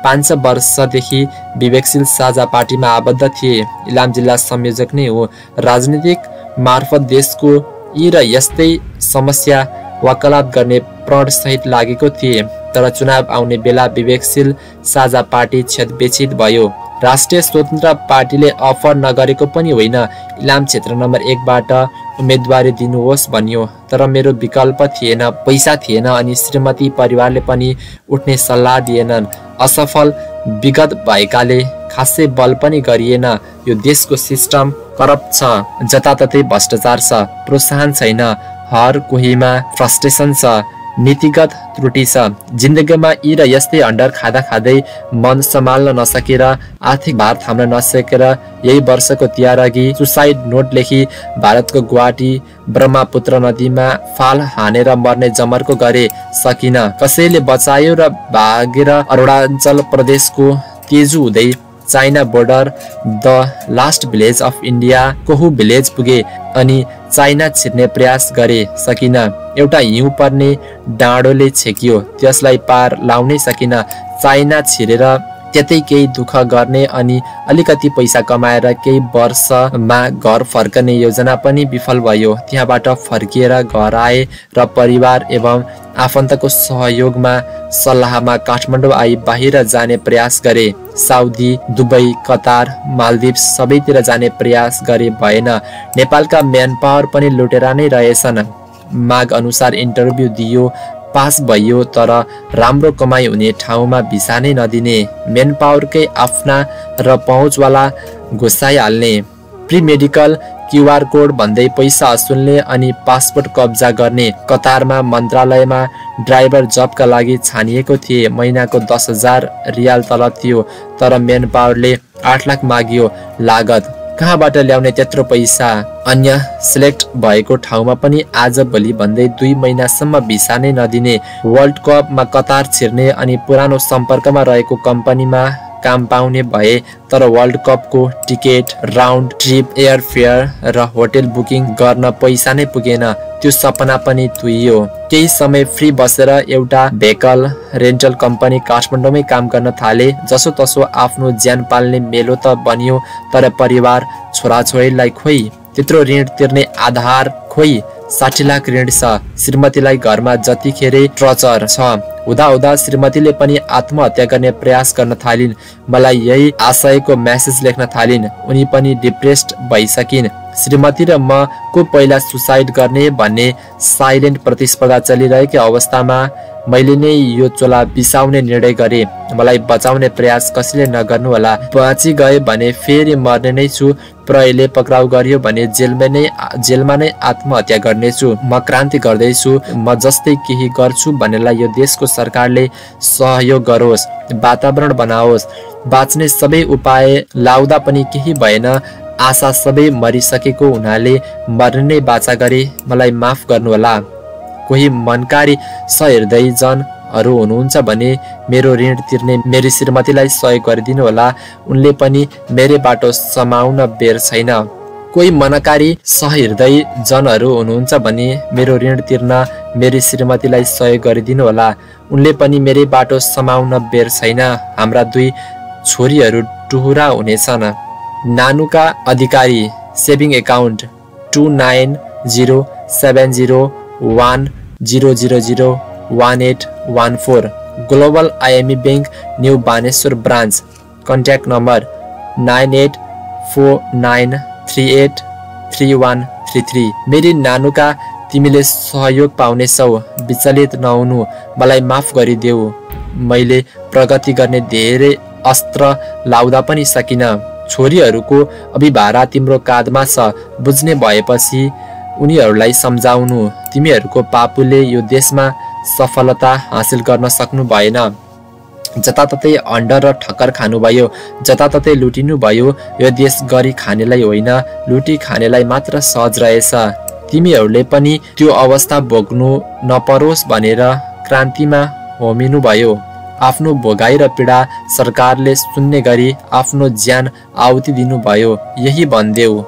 5 वर्षदेखि विवेकशील साझा पार्टीमा आबद्ध थिए। इलाम जिल्ला संयोजक नै हो। राजनीतिक मार्फत देशको यी र यस्तै समस्या वकालत गर्ने प्रण सहित लागेको थिए। तर चुनाव आउने बेला विवेकशील साझा पार्टी छेदविच्छेद भयो। राष्ट्रिय स्वतन्त्र पार्टीले अफर नगरेको पनि होइन। इलाम क्षेत्र नम्बर 1 बाट उम्मेदवारी दिनुहोस् भनियो, तर मेरो विकल्प थिएन, पैसा थिएन अनि श्रीमती परिवारले पनि उठ्ने सल्लाह दिएनन्। असफल विगत भएकाले खासै बल पनि गरिएन। यो देशको सिस्टम करप्ट छ, जताततै भ्रष्टाचार छ, प्रोत्साहन छैन, हर कोहीमा फ्रस्ट्रेसन छ, नीतिगत त्रुटि छ। जिन्दगीमा यी र यस्तै हन्डर खाँदै मन सम्हाल्न नसकेर, आर्थिक भार थाम्न नसकेर यही वर्षको तिहार अघि सुसाइड नोट लेखी भारतको गुवाहाटी ब्रह्मपुत्र नदीमा फाल हानेर मर्ने जमर्को गरे। सकिन। कसैले बचायो र भागेर अरुणाचल प्रदेशको तेजु हुँदै China border the last village of India Kohu village पुगे अनि चाइना छिर्ने प्रयास गरे। सकिन। एउटा हिउँ पर्ने डाँडोले छेकियो, त्यसलाई पार लाउनै सकिन। चाइना छिरेर त्यतै केही दुःख गर्ने अनि अलिकति पैसा कमाएर केही वर्षमा घर फर्कने योजना पनि विफल भयो। त्यहाँबाट फर्किएर घर आए र परिवार एवं आफन्तको सहयोगमा सल्लाहमा काठमाडौँ आई बाहिर जाने प्रयास गरे। साउदी, दुबई, कतार, मालदिप्स सबैतिर जाने प्रयास गरे, भएन। नेपालका म्यान पावर पनि लुटेरा नै रहेछन्। माग अनुसार इन्टरभ्यू दियो, पास भयो, तर राम्रो कमाइ हुने ठाउँमा भिसा नै नदिने। मेन पावरकै आफ्ना र पहुँचवाला घुसाइहाल्ने। प्री मेडिकल, क्युआर कोड भन्दै पैसा असुल्ने अनि पासपोर्ट कब्जा गर्ने। कतारमा मन्त्रालयमा ड्राइभर जबका लागि छानिएको थिए। महिनाको 10,000 रियाल तलब थियो, तर मेन पावरले 8 लाख माग्यो। लागत कहाँबाट ल्याउने त्यत्रो पैसा? अन्य सिलेक्ट भएको ठाउँमा पनि आज भोलि भन्दै 2 महिनासम्म भिसा नै नदिने। वर्ल्ड कपमा कतार छिर्ने अनि पुरानो सम्पर्कमा रहेको कम्पनीमा काम पाउने भए, तर वर्ल्ड कपको टिकट, राउन्ड ट्रिप, एयरफेयर र होटल बुकिङ गर्न पैसा नै पुगेन। त्यो सपना पनि तुइयो। केही समय फ्री बसेर एउटा भेकल रेन्टल कम्पनी काठमाडौँमै काम गर्न थाले। जसो तसो आफ्नो ज्यान पाल्ने मेलो त बनियो, तर परिवार छोराछोरीलाई खोइ, त्यत्रो ऋण तिर्ने आधार खोइ। 60 लाख ऋण छ। श्रीमतीलाई घरमा जतिखेरै टर्चर छ। हुँदा श्रीमतीले पनि आत्महत्या गर्ने प्रयास गर्न थालिन्। मलाई यही आशयको मेसेज लेख्न थालिन्। उनी पनि डिप्रेस्ड भइसकिन्। श्रीमती र म को पहिला सुसाइड गर्ने भन्ने साइलेन्ट प्रतिस्पर्धा चलिरहेको अवस्थामा मैले नै यो चोला बिसाउने निर्णय गरे। मलाई बचाउने प्रयास कसैले नगर्नु होला। बाँची गए भने फेरि मर्ने नै छु। प्रहरीले पक्राउ गर्यो भने जेलमा नै आत्महत्या गर्नेछु। म क्रान्ति गर्दैछु। म जस्तै केही गर्छु भन्नेलाई यो देशको सरकारले सहयोग गरोस्, वातावरण बनाओस्। बाँच्ने सबै उपाय लाउँदा पनि केही भएन। आशा सबै मरिसकेको हुनाले मर्ने नै बाचा गरे। मलाई माफ गर्नुहोला। कोही मनकारी सहृदय जनहरू हुनुहुन्छ भने मेरो ऋण तिर्ने मेरी श्रीमतीलाई सहयोग गरिदिनु होला। उनले पनि मेरै बाटो समाउन बेर छैन। कोही मनकारी सहृदय जनहरू हुनुहुन्छ भने मेरो ऋण तिर्न मेरी श्रीमतीलाई सहयोग गरिदिनु होला। उनले पनि मेरै बाटो समाउन बेर छैन। हाम्रा 2 छोरीहरू टुहुरा हुनेछन्। Nanuka Adhikari, saving account 29070100011814, global IME bank, new Baneshwar branch. Contact number 9849383133। मेरी नानुका, तिमीले सहयोग पाउनेछौ। विचलित नहुनु। मलाई माफ गरिदेऊ। मैले प्रगति गर्ने धेरै अस्त्र लाउँदा पनि सकिन। छोरीहरूको अभिभारा तिम्रो काँधमा छ। बुझ्ने भएपछि उनीहरूलाई सम्झाउनु। तिमीहरूको पापुले यो देशमा सफलता हासिल गर्न सक्नु भएन। जताततै अन्डर र ठक्कर खानुभयो। जताततै लुटिनु भयो। यो देश गरी खानेलाई होइन, लुटी खानेलाई मात्र सहज रहेछ। तिमीहरूले पनि त्यो अवस्था भोग्नु नपरोस् भनेर क्रान्तिमा होमिनु भयो। आफ्नो भोगाई र पीडा सरकारले सुन्ने गरी आफ्नो ज्यान आहुति दिनुभयो। यही भन्देऊ।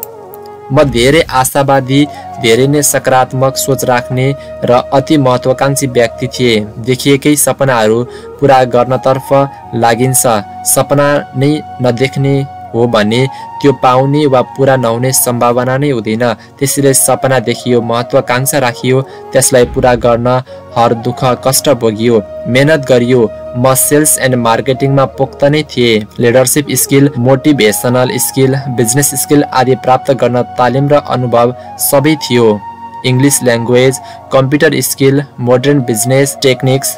म धेरै आशावादी, धेरै नै सकारात्मक सोच राख्ने र अति महत्वाकांक्षी व्यक्ति थिए। देखिएकै सपनाहरू पुरा गर्नतर्फ लागिन्छ। सपना नै नदेख्ने हो भने त्यो पाउने वा पुरा नहुने सम्भावना नै हुँदैन। त्यसैले सपना देखियो, महत्वाकांक्षा राखियो, त्यसलाई पुरा गर्न हर दुःख कष्ट भोगियो, मेहनत गरियो। म सेल्स एन्ड मार्केटिङमा पोख्त नै थिए। Leadership skill, motivational skill, business skill आदि प्राप्त गर्न तालिम र अनुभव सबै थियो। English language, computer skill, modern business techniques,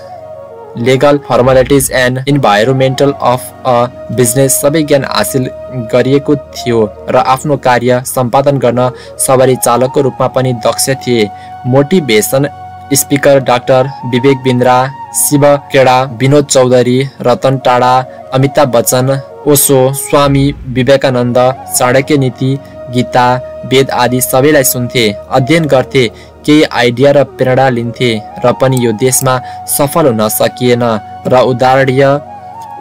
legal formalities and environmental of a business सबै ज्ञान हासिल गरिएको थियो र आफ्नो कार्य सम्पादन गर्न सवारी चालकको रूपमा पनि दक्ष थिए। मोटिभेसन स्पिकर डाक्टर विवेक बिन्द्रा, शिव केडा, विनोद चौधरी, रतन टाढा, अमिताभ बच्चन, ओशो, स्वामी विवेकानन्द, चाणक्य नीति, गीता, वेद आदि सबैलाई सुन्थे, अध्ययन गर्थे, केही आइडिया र प्रेरणा लिन्थे। र पनि यो देशमा सफल हुन सकिएन र उदाहरणीय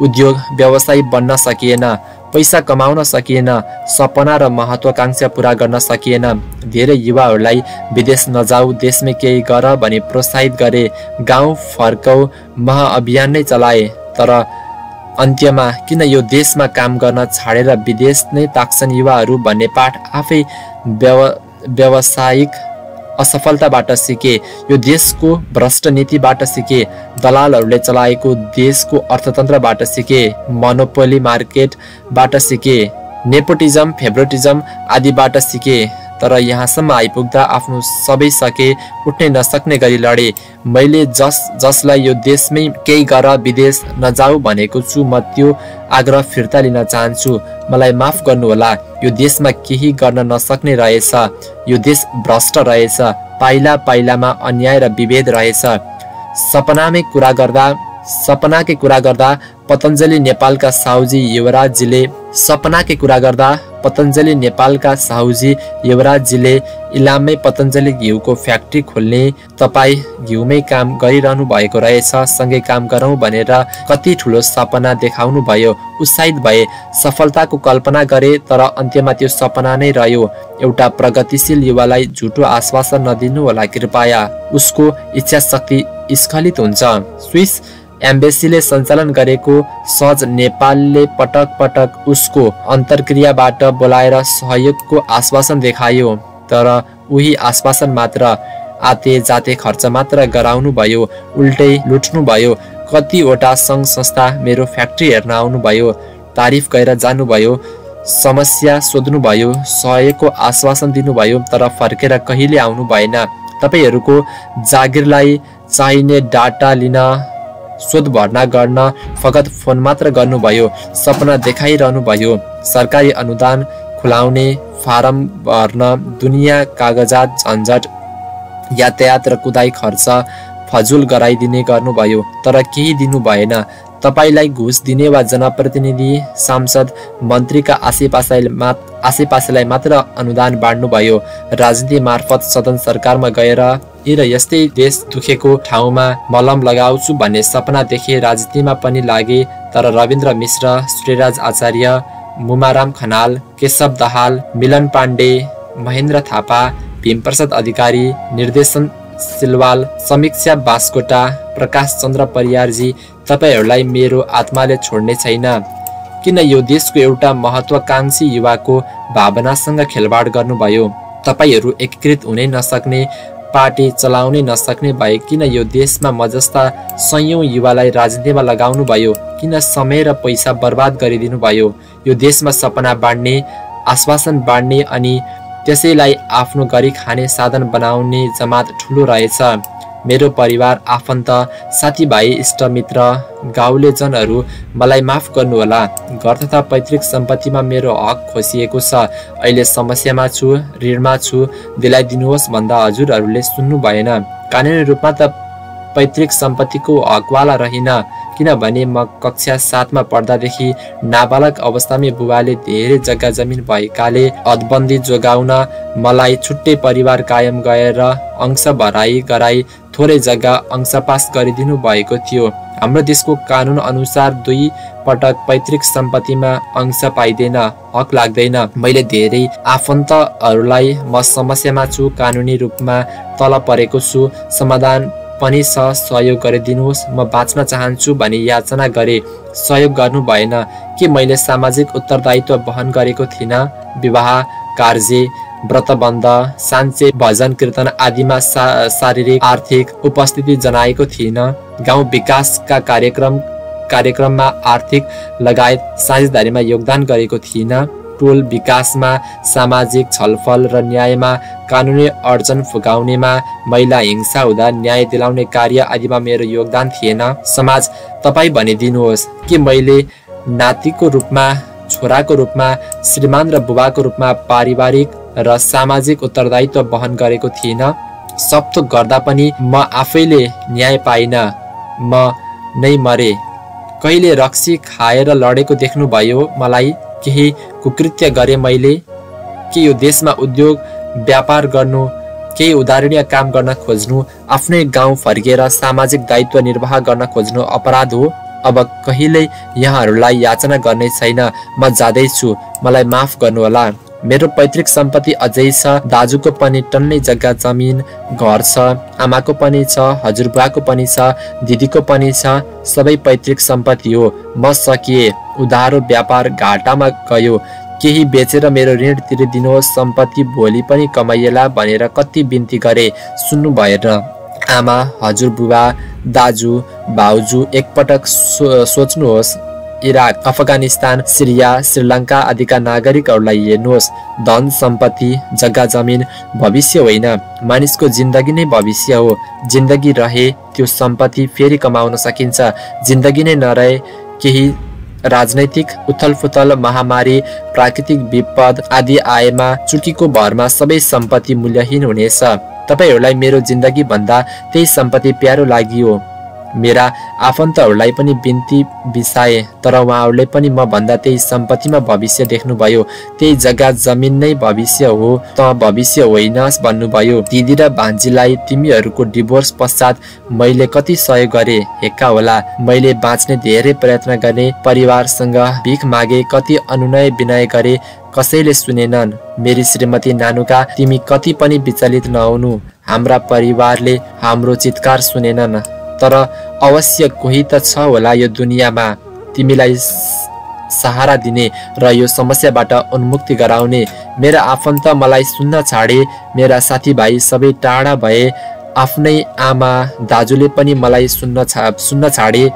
उद्योग व्यवसायी बन्न सकिएन। पैसा कमाउन सकिएन। सपना र महत्वाकांक्षा पूरा गर्न सकिएन। धेरै युवाहरूलाई विदेश नजाऊ, देशमै केही गर भनी प्रोत्साहित गरे। गाउँ फर्कौ महाअभियान नै चलाए, तर अन्त्यमा किन यो देशमा काम गर्न छाडेर विदेश नै ताक्छन् युवाहरू भन्ने पाठ आफै व्यावसायिक असफलताबाट सिके, यो देशको भ्रष्ट नीतिबाट सिके, दलालहरूले चलाएको देशको अर्थतन्त्रबाट सिके, मोनोपोली मार्केटबाट सिके, नेपोटिजम फेभरेटिजम आदिबाट सिके। तर यहाँसम्म आइपुग्दा आफ्नो सबै सके, उठ्नै नसक्ने गरी लडे। मैले जसलाई यो देशमै केही गर विदेश नजाऊ भनेको छु, म त्यो आग्रह फिर्ता लिन चाहन्छु। मलाई माफ गर्नुहोला, यो देशमा केही गर्न नसक्ने रहेछ। यो देश भ्रष्ट रहेछ, पाइला पाइलामा अन्याय र विभेद रहेछ। सपनाकै कुरा गर्दा पतञ्जलि नेपालका साहुजी युवराजजीले इलाममै पतञ्जलि घिउको फ्याक्ट्री खोल्ने, तपाईँ घिउमै काम गरिरहनु भएको रहेछ, सँगै काम गरौँ भनेर कति ठुलो सपना देखाउनु भयो। उत्साहित भए, सफलताको कल्पना गरे, तर अन्त्यमा त्यो सपना नै रह्यो। एउटा प्रगतिशील युवालाई झुटो आश्वासन नदिनु होला कृपया, उसको इच्छा शक्ति स्खलित हुन्छ। स्विस एम्बेसीले सञ्चालन गरेको सज नेपालले पटक पटक उसको अन्तर्क्रियाबाट बोलाएर सहयोगको आश्वासन देखायो, तर उही आश्वासन मात्र, आते जाते खर्च मात्र गराउनु भयो, उल्टै लुट्नु भयो। कतिवटा सङ्घ संस्था मेरो फ्याक्ट्री हेर्न आउनुभयो, तारिफ गरेर जानुभयो, समस्या सोध्नुभयो, सहयोगको आश्वासन दिनुभयो, तर फर्केर कहिले आउनु भएन। तपाईँहरूको जागिरलाई चाहिने डाटा लिन, शोध भर्ना गर्न फगत फोन मात्र गर्नुभयो, सपना देखाइरहनु भयो। सरकारी अनुदान खुलाउने, फारम भर्न, दुनियाँ कागजात झन्झट, यातायात र कुदाई खर्च फजुल गराइदिने गर्नुभयो, तर केही दिनु भएन। तपाईलाई घुस दिने वा जनप्रतिनिधि, सांसद, मन्त्रीका आसेपासेलाई मात्र अनुदान बाँड्नुभयो। राजनीति मार्फत सदन सरकारमा गएर यस्तै देश दुखेको ठाउँमा मलम लगाउँछु भन्ने सपना देखे, राजनीतिमा पनि लागे। तर रविन्द्र मिश्र, सूर्यराज आचार्य, मुमाराम खनाल, केशव दाहाल, मिलन पाण्डे, महेन्द्र थापा, भीमप्रसाद अधिकारी, निर्देशन सिलवाल, समीक्षा बास्कोटा, प्रकाश चन्द्र परियारजी, तपाईहरूलाई मेरो आत्माले छोड्ने छैन। किन यो देशको एउटा महत्वाकांक्षी युवाको भावनासँग खेलवाड गर्नुभयो? तपाईहरू एकीकृत हुनै नसक्ने, पार्टी चलाउनै नसक्ने भए किन यो देशमा म जस्ता सयौं युवालाई राजनीतिमा लगाउनु भयो? किन समय र पैसा बर्बाद गरिदिनु भयो? यो देशमा सपना बाँड्ने, आश्वासन बाँड्ने अनि त्यसैलाई आफ्नो गरी खाने साधन बनाउने जमात ठुलो रहेछ। मेरो परिवार, आफन्त, साथीभाइ, इष्टमित्र, गाउँलेजनहरू, मलाई माफ गर्नुहोला। घर तथा पैतृक सम्पत्तिमा मेरो हक खोसिएको छ। अहिले समस्यामा छु, ऋणमा छु, दिलाइदिनुहोस् भन्दा हजुरहरूले सुन्नु भएन। कानुनी रूपमा त पैतृक सम्पत्तिको हकवाला रहिन, किनभने म कक्षा 7 मा पढ्दादेखि नाबालक अवस्थामै बुबाले धेरै जग्गा जमिन भएकाले हदबन्दी जोगाउन मलाई छुट्टै परिवार कायम गरेर अंश भराई गराई थोरै जग्गा अंशपास गरिदिनु भएको थियो। हाम्रो देशको कानुन अनुसार 2 पटक पैतृक सम्पत्तिमा अंश पाइँदैन, हक लाग्दैन। मैले धेरै आफन्तहरूलाई म समस्यामा छु, कानुनी रूपमा तल परेको छु, समाधान पनि सहयोग गरिदिनुहोस्, म बाँच्न चाहन्छु भनी याचना गरे। सहयोग गर्नु भएन। के मैले सामाजिक उत्तरदायित्व वहन गरेको थिइन? विवाह कार्य, व्रतबन्ध, साञ्चे, भजन कीर्तन आदिमा शारीरिक आर्थिक उपस्थिति जनाएको थिइन। गाउँ विकासका कार्यक्रममा आर्थिक लगायत साझेदारीमा योगदान गरेको थिइन। टोल विकासमा, सामाजिक छलफल र न्यायमा, कानुनी अडचन फुकाउनेमा, महिला हिंसा हुँदा न्याय दिलाउने कार्य आदिमा मेरो योगदान थिएन। समाज, तपाईँ भनिदिनुहोस्, कि मैले नातिको रूपमा, छोराको रूपमा, श्रीमान र बुबाको रूपमा पारिवारिक र सामाजिक उत्तरदायित्व वहन गरेको थिएन? सबथोक गर्दा पनि म आफैले न्याय पाइन, म नै मरे। कहिले रक्सी खाएर लडेको देख्नुभयो मलाई? केही कुकृत्य गरे मैले? के यो देशमा उद्योग व्यापार गर्नु, केही उदाहरणीय काम गर्न खोज्नु, आफ्नै गाउँ फर्केर सामाजिक दायित्व निर्वाह गर्न खोज्नु अपराध हो? अब कहिल्यै यहाँहरूलाई याचना गर्ने छैन। म जाँदैछु, मलाई माफ गर्नुहोला। मेरो पैतृक सम्पत्ति अझै छ। दाजुको पनि टन्नै जग्गा जमिन घर छ, आमाको पनि छ, हजुरबुवाको पनि छ, दिदीको पनि छ। सबै पैतृक सम्पत्ति हो। म सकिए, उधारो व्यापार घाटामा गयो, केही बेचेर मेरो ऋण तिरिदिनुहोस्, सम्पत्ति भोलि पनि कमाइएला भनेर कति बिन्ती गरे, सुन्नु भएन। आमा, हजुरबुबा, दाजु, भाउजू, एकपटक सोच्नुहोस्। इराक, अफगानिस्तान, सिरिया, श्रीलङ्का आदिका नागरिकहरूलाई हेर्नुहोस्। धन सम्पत्ति, जग्गा जमिन भविष्य होइन, मानिसको जिन्दगी नै भविष्य हो। जिन्दगी रहे त्यो सम्पत्ति फेरि कमाउन सकिन्छ। जिन्दगी नै नरहे केही राजनैतिक उथलपुथल, महामारी, प्राकृतिक विपद आदि आएमा चुकीको भरमा सबै सम्पत्ति मूल्यहीन हुनेछ। तपाईहरूलाई मेरो जिन्दगी भन्दा त्यही सम्पत्ति प्यारो लागियो। मेरा आफन्तहरूलाई पनि बिन्ती बिसाए, तर उहाँहरूले पनि म भन्दा त्यही सम्पत्तिमा भविष्य देख्नुभयो। त्यही जग्गा जमिन नै भविष्य हो, त भविष्य होइनस् भन्नुभयो। दिदी र भान्जीलाई तिमीहरूको डिभोर्स पश्चात मैले कति सहयोग गरे हेक्का होला। मैले बाँच्ने धेरै प्रयत्न गर्ने, परिवारसँग भिख मागे, कति अनुनय विनय गरे, कसैले सुनेनन्। मेरी श्रीमती नानुका, तिमी कति पनि विचलित नहुनु, हाम्रा परिवारले हाम्रो चित्कार सुनेनन्, तर अवश्य कोही त छ होला यो दुनियाँमा तिमीलाई सहारा दिने र यो समस्याबाट उन्मुक्ति गराउने। मेरा आफन्त मलाई सुन्न छाडे, मेरा साथीभाइ सबै टाढा भए, आफ्नै आमा दाजुले पनि मलाई सुन्न छाडे।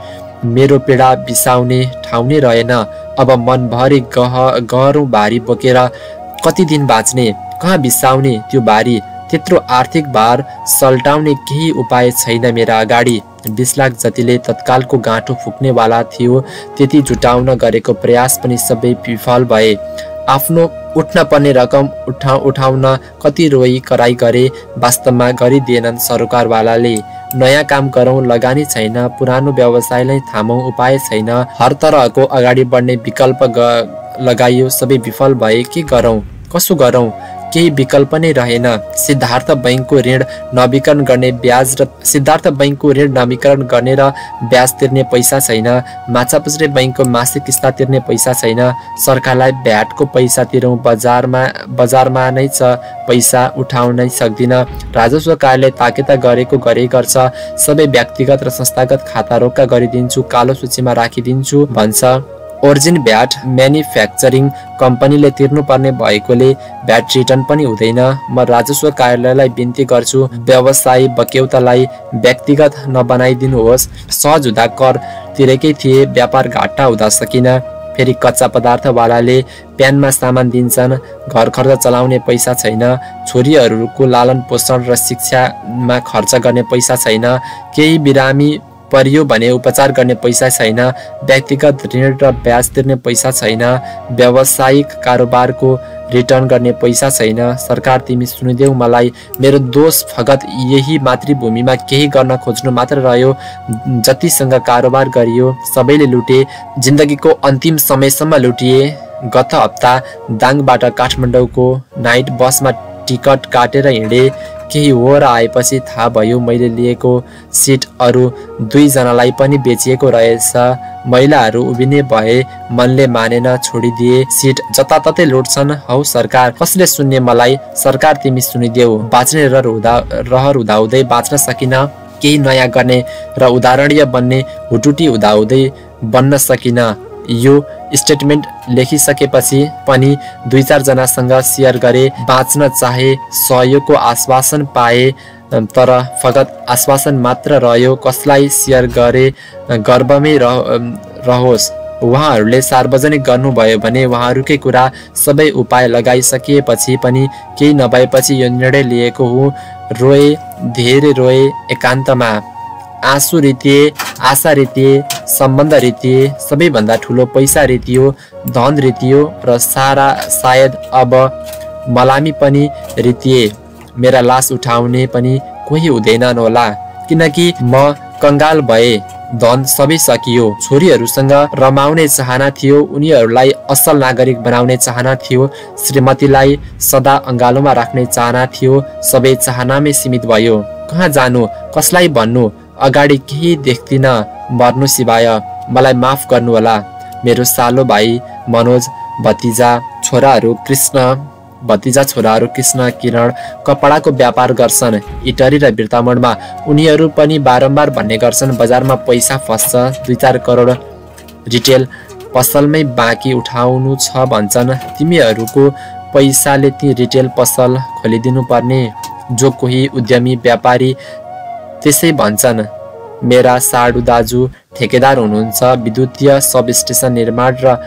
मेरो पीडा बिसाउने ठाउँ नै रहेन। अब मनभरि गह्रौँ भारी बोकेर कति दिन बाँच्ने, कहाँ बिसाउने त्यो भारी। त्यत्रो आर्थिक भार सल्टाउने केही उपाय छैन मेरा अगाडि। 20 लाख जतिले तत्कालको गाँठो फुक्नेवाला थियो, त्यति जुटाउन गरेको प्रयास पनि सबै विफल भए। आफ्नो उठ्न पर्ने रकम उठाउन कति रोई कराई गरे, वास्तवमा गरिदिएनन् सरकारवालाले। नयाँ काम गरौँ, लगानी छैन, पुरानो व्यवसायलाई थामौँ, उपाय छैन। हर तरहको अगाडि बढ्ने विकल्प लगाइयो, सबै विफल भए। के गरौँ, कसो गरौँ, केही विकल्प नै रहेन। सिद्धार्थ बैंकको ऋण नवीकरण गर्ने र ब्याज तिर्ने पैसा छैन। माछापुछ्रे बैंकको मासिक किस्ता तिर्ने पैसा छैन। सरकारलाई भ्याटको पैसा तिरौँ, बजारमा नै छ, पैसा उठाउनै सक्दिन। राजस्व कार्यालय ताकेता गरेको गरे गर्छ। सबै व्यक्तिगत र संस्थागत खाता रोक्का गरिदिन्छु, कालो सूचीमा राखिदिन्छु भन्छ। ओरिजिन भ्याट म्यानुफ्याक्चरिङ कम्पनीले तिर्नुपर्ने भएकोले भ्याट रिटर्न पनि हुँदैन। म राजस्व कार्यालयलाई बिन्ती गर्छु, व्यवसायी बक्यौतालाई व्यक्तिगत नबनाइदिनुहोस्। सहज हुँदा कर तिरेकै थिए, व्यापार घाटा हुँदा सकिन। फेरि कच्चा पदार्थवालाले प्यानमा सामान दिन्छन्, घर खर्च चलाउने पैसा छैन। छोरीहरूको लालन पोषण र शिक्षामा खर्च गर्ने पैसा छैन। केही बिरामी परियो भने उपचार गर्ने पैसा छैन। व्यक्तिगत ऋण र ब्याज तिर्ने पैसा छैन। व्यावसायिक कारोबारको रिटर्न गर्ने पैसा छैन। सरकार, तिमी सुनिदेऊ मलाई। मेरो दोष फगत यही मातृभूमिमा केही गर्न खोज्नु मात्र रह्यो। जतिसँग कारोबार गरियो सबैले लुटे, जिन्दगीको अन्तिम समयसम्म लुटिए। गत हप्ता दाङबाट काठमाडौँको नाइट बसमा टिकट काटेर हिँडे। केही हो र आएपछि थाहा भयो मैले लिएको सिट अरू 2 जनालाई पनि बेचिएको रहेछ। महिलाहरू उभिने भए, मनले मानेन, छोडिदिए। सिट जताततै लुट्छन्। हौ सरकार, कसले सुन्ने मलाई? सरकार, तिमी सुनिदेऊ। बाँच्ने रहर हुँदाहुँदै बाँच्न सकिन, केही नयाँ गर्ने र उदाहरणीय बन्ने हुटुटी हुँदाहुँदै बन्न सकिन। यो स्टेटमेन्ट लेखिसकेपछि पनि 2-4 जनासँग सेयर गरे। बाँच्न चाहे, सहयोगको आश्वासन पाए, तर फगत आश्वासन मात्र रह्यो। कसलाई सेयर गरे गर्वमै रहोस्। उहाँहरूले सार्वजनिक गर्नुभयो भने उहाँहरूकै कुरा। सबै उपाय लगाइसकिएपछि पनि केही नभएपछि यो निर्णय लिएको हुँ। रोए, धेरै रोए, एकान्तमा आँसु रितिए, आशा रितिए, सम्बन्ध रितिए, सबैभन्दा ठुलो पैसा रितियो, धन रितियो र सायद अब मलामी पनि रितिए। मेरा लास उठाउने पनि कोही हुँदैनन् होला, किनकि म कंगाल भए। धन सबै सकियो। छोरीहरूसँग रमाउने चाहना थियो, उनीहरूलाई असल नागरिक बनाउने चाहना थियो। श्रीमतीलाई सदा अंगालोमा राख्ने चाहना थियो। सबै चाहनामै सीमित भयो। कहाँ जानु, कसलाई भन्नु? अगाडि केही देख्दिन मर्नु सिवाय। मलाई माफ गर्नुहोला। मेरो सालो भाइ मनोज, भतिजा, छोराहरू कृष्ण, भतिजा छोराहरू कृष्ण किरण कपडाको व्यापार गर्छन्। इटरी र बिर्तामोडमा उनीहरू पनि बारम्बार भन्ने गर्छन्, बजारमा पैसा फस्छ, 2-4 करोड रिटेल पसलमै बाँकी उठाउनु छ भन्छन्। तिमीहरूको पैसाले ती रिटेल पसल खोलिदिनु पर्ने। जो कोही उद्यमी व्यापारी त्यसै भन्छन्। मेरा साडु दाजु ठेकेदार हुनुहुन्छ। विद्युतीय सब स्टेसन निर्माण र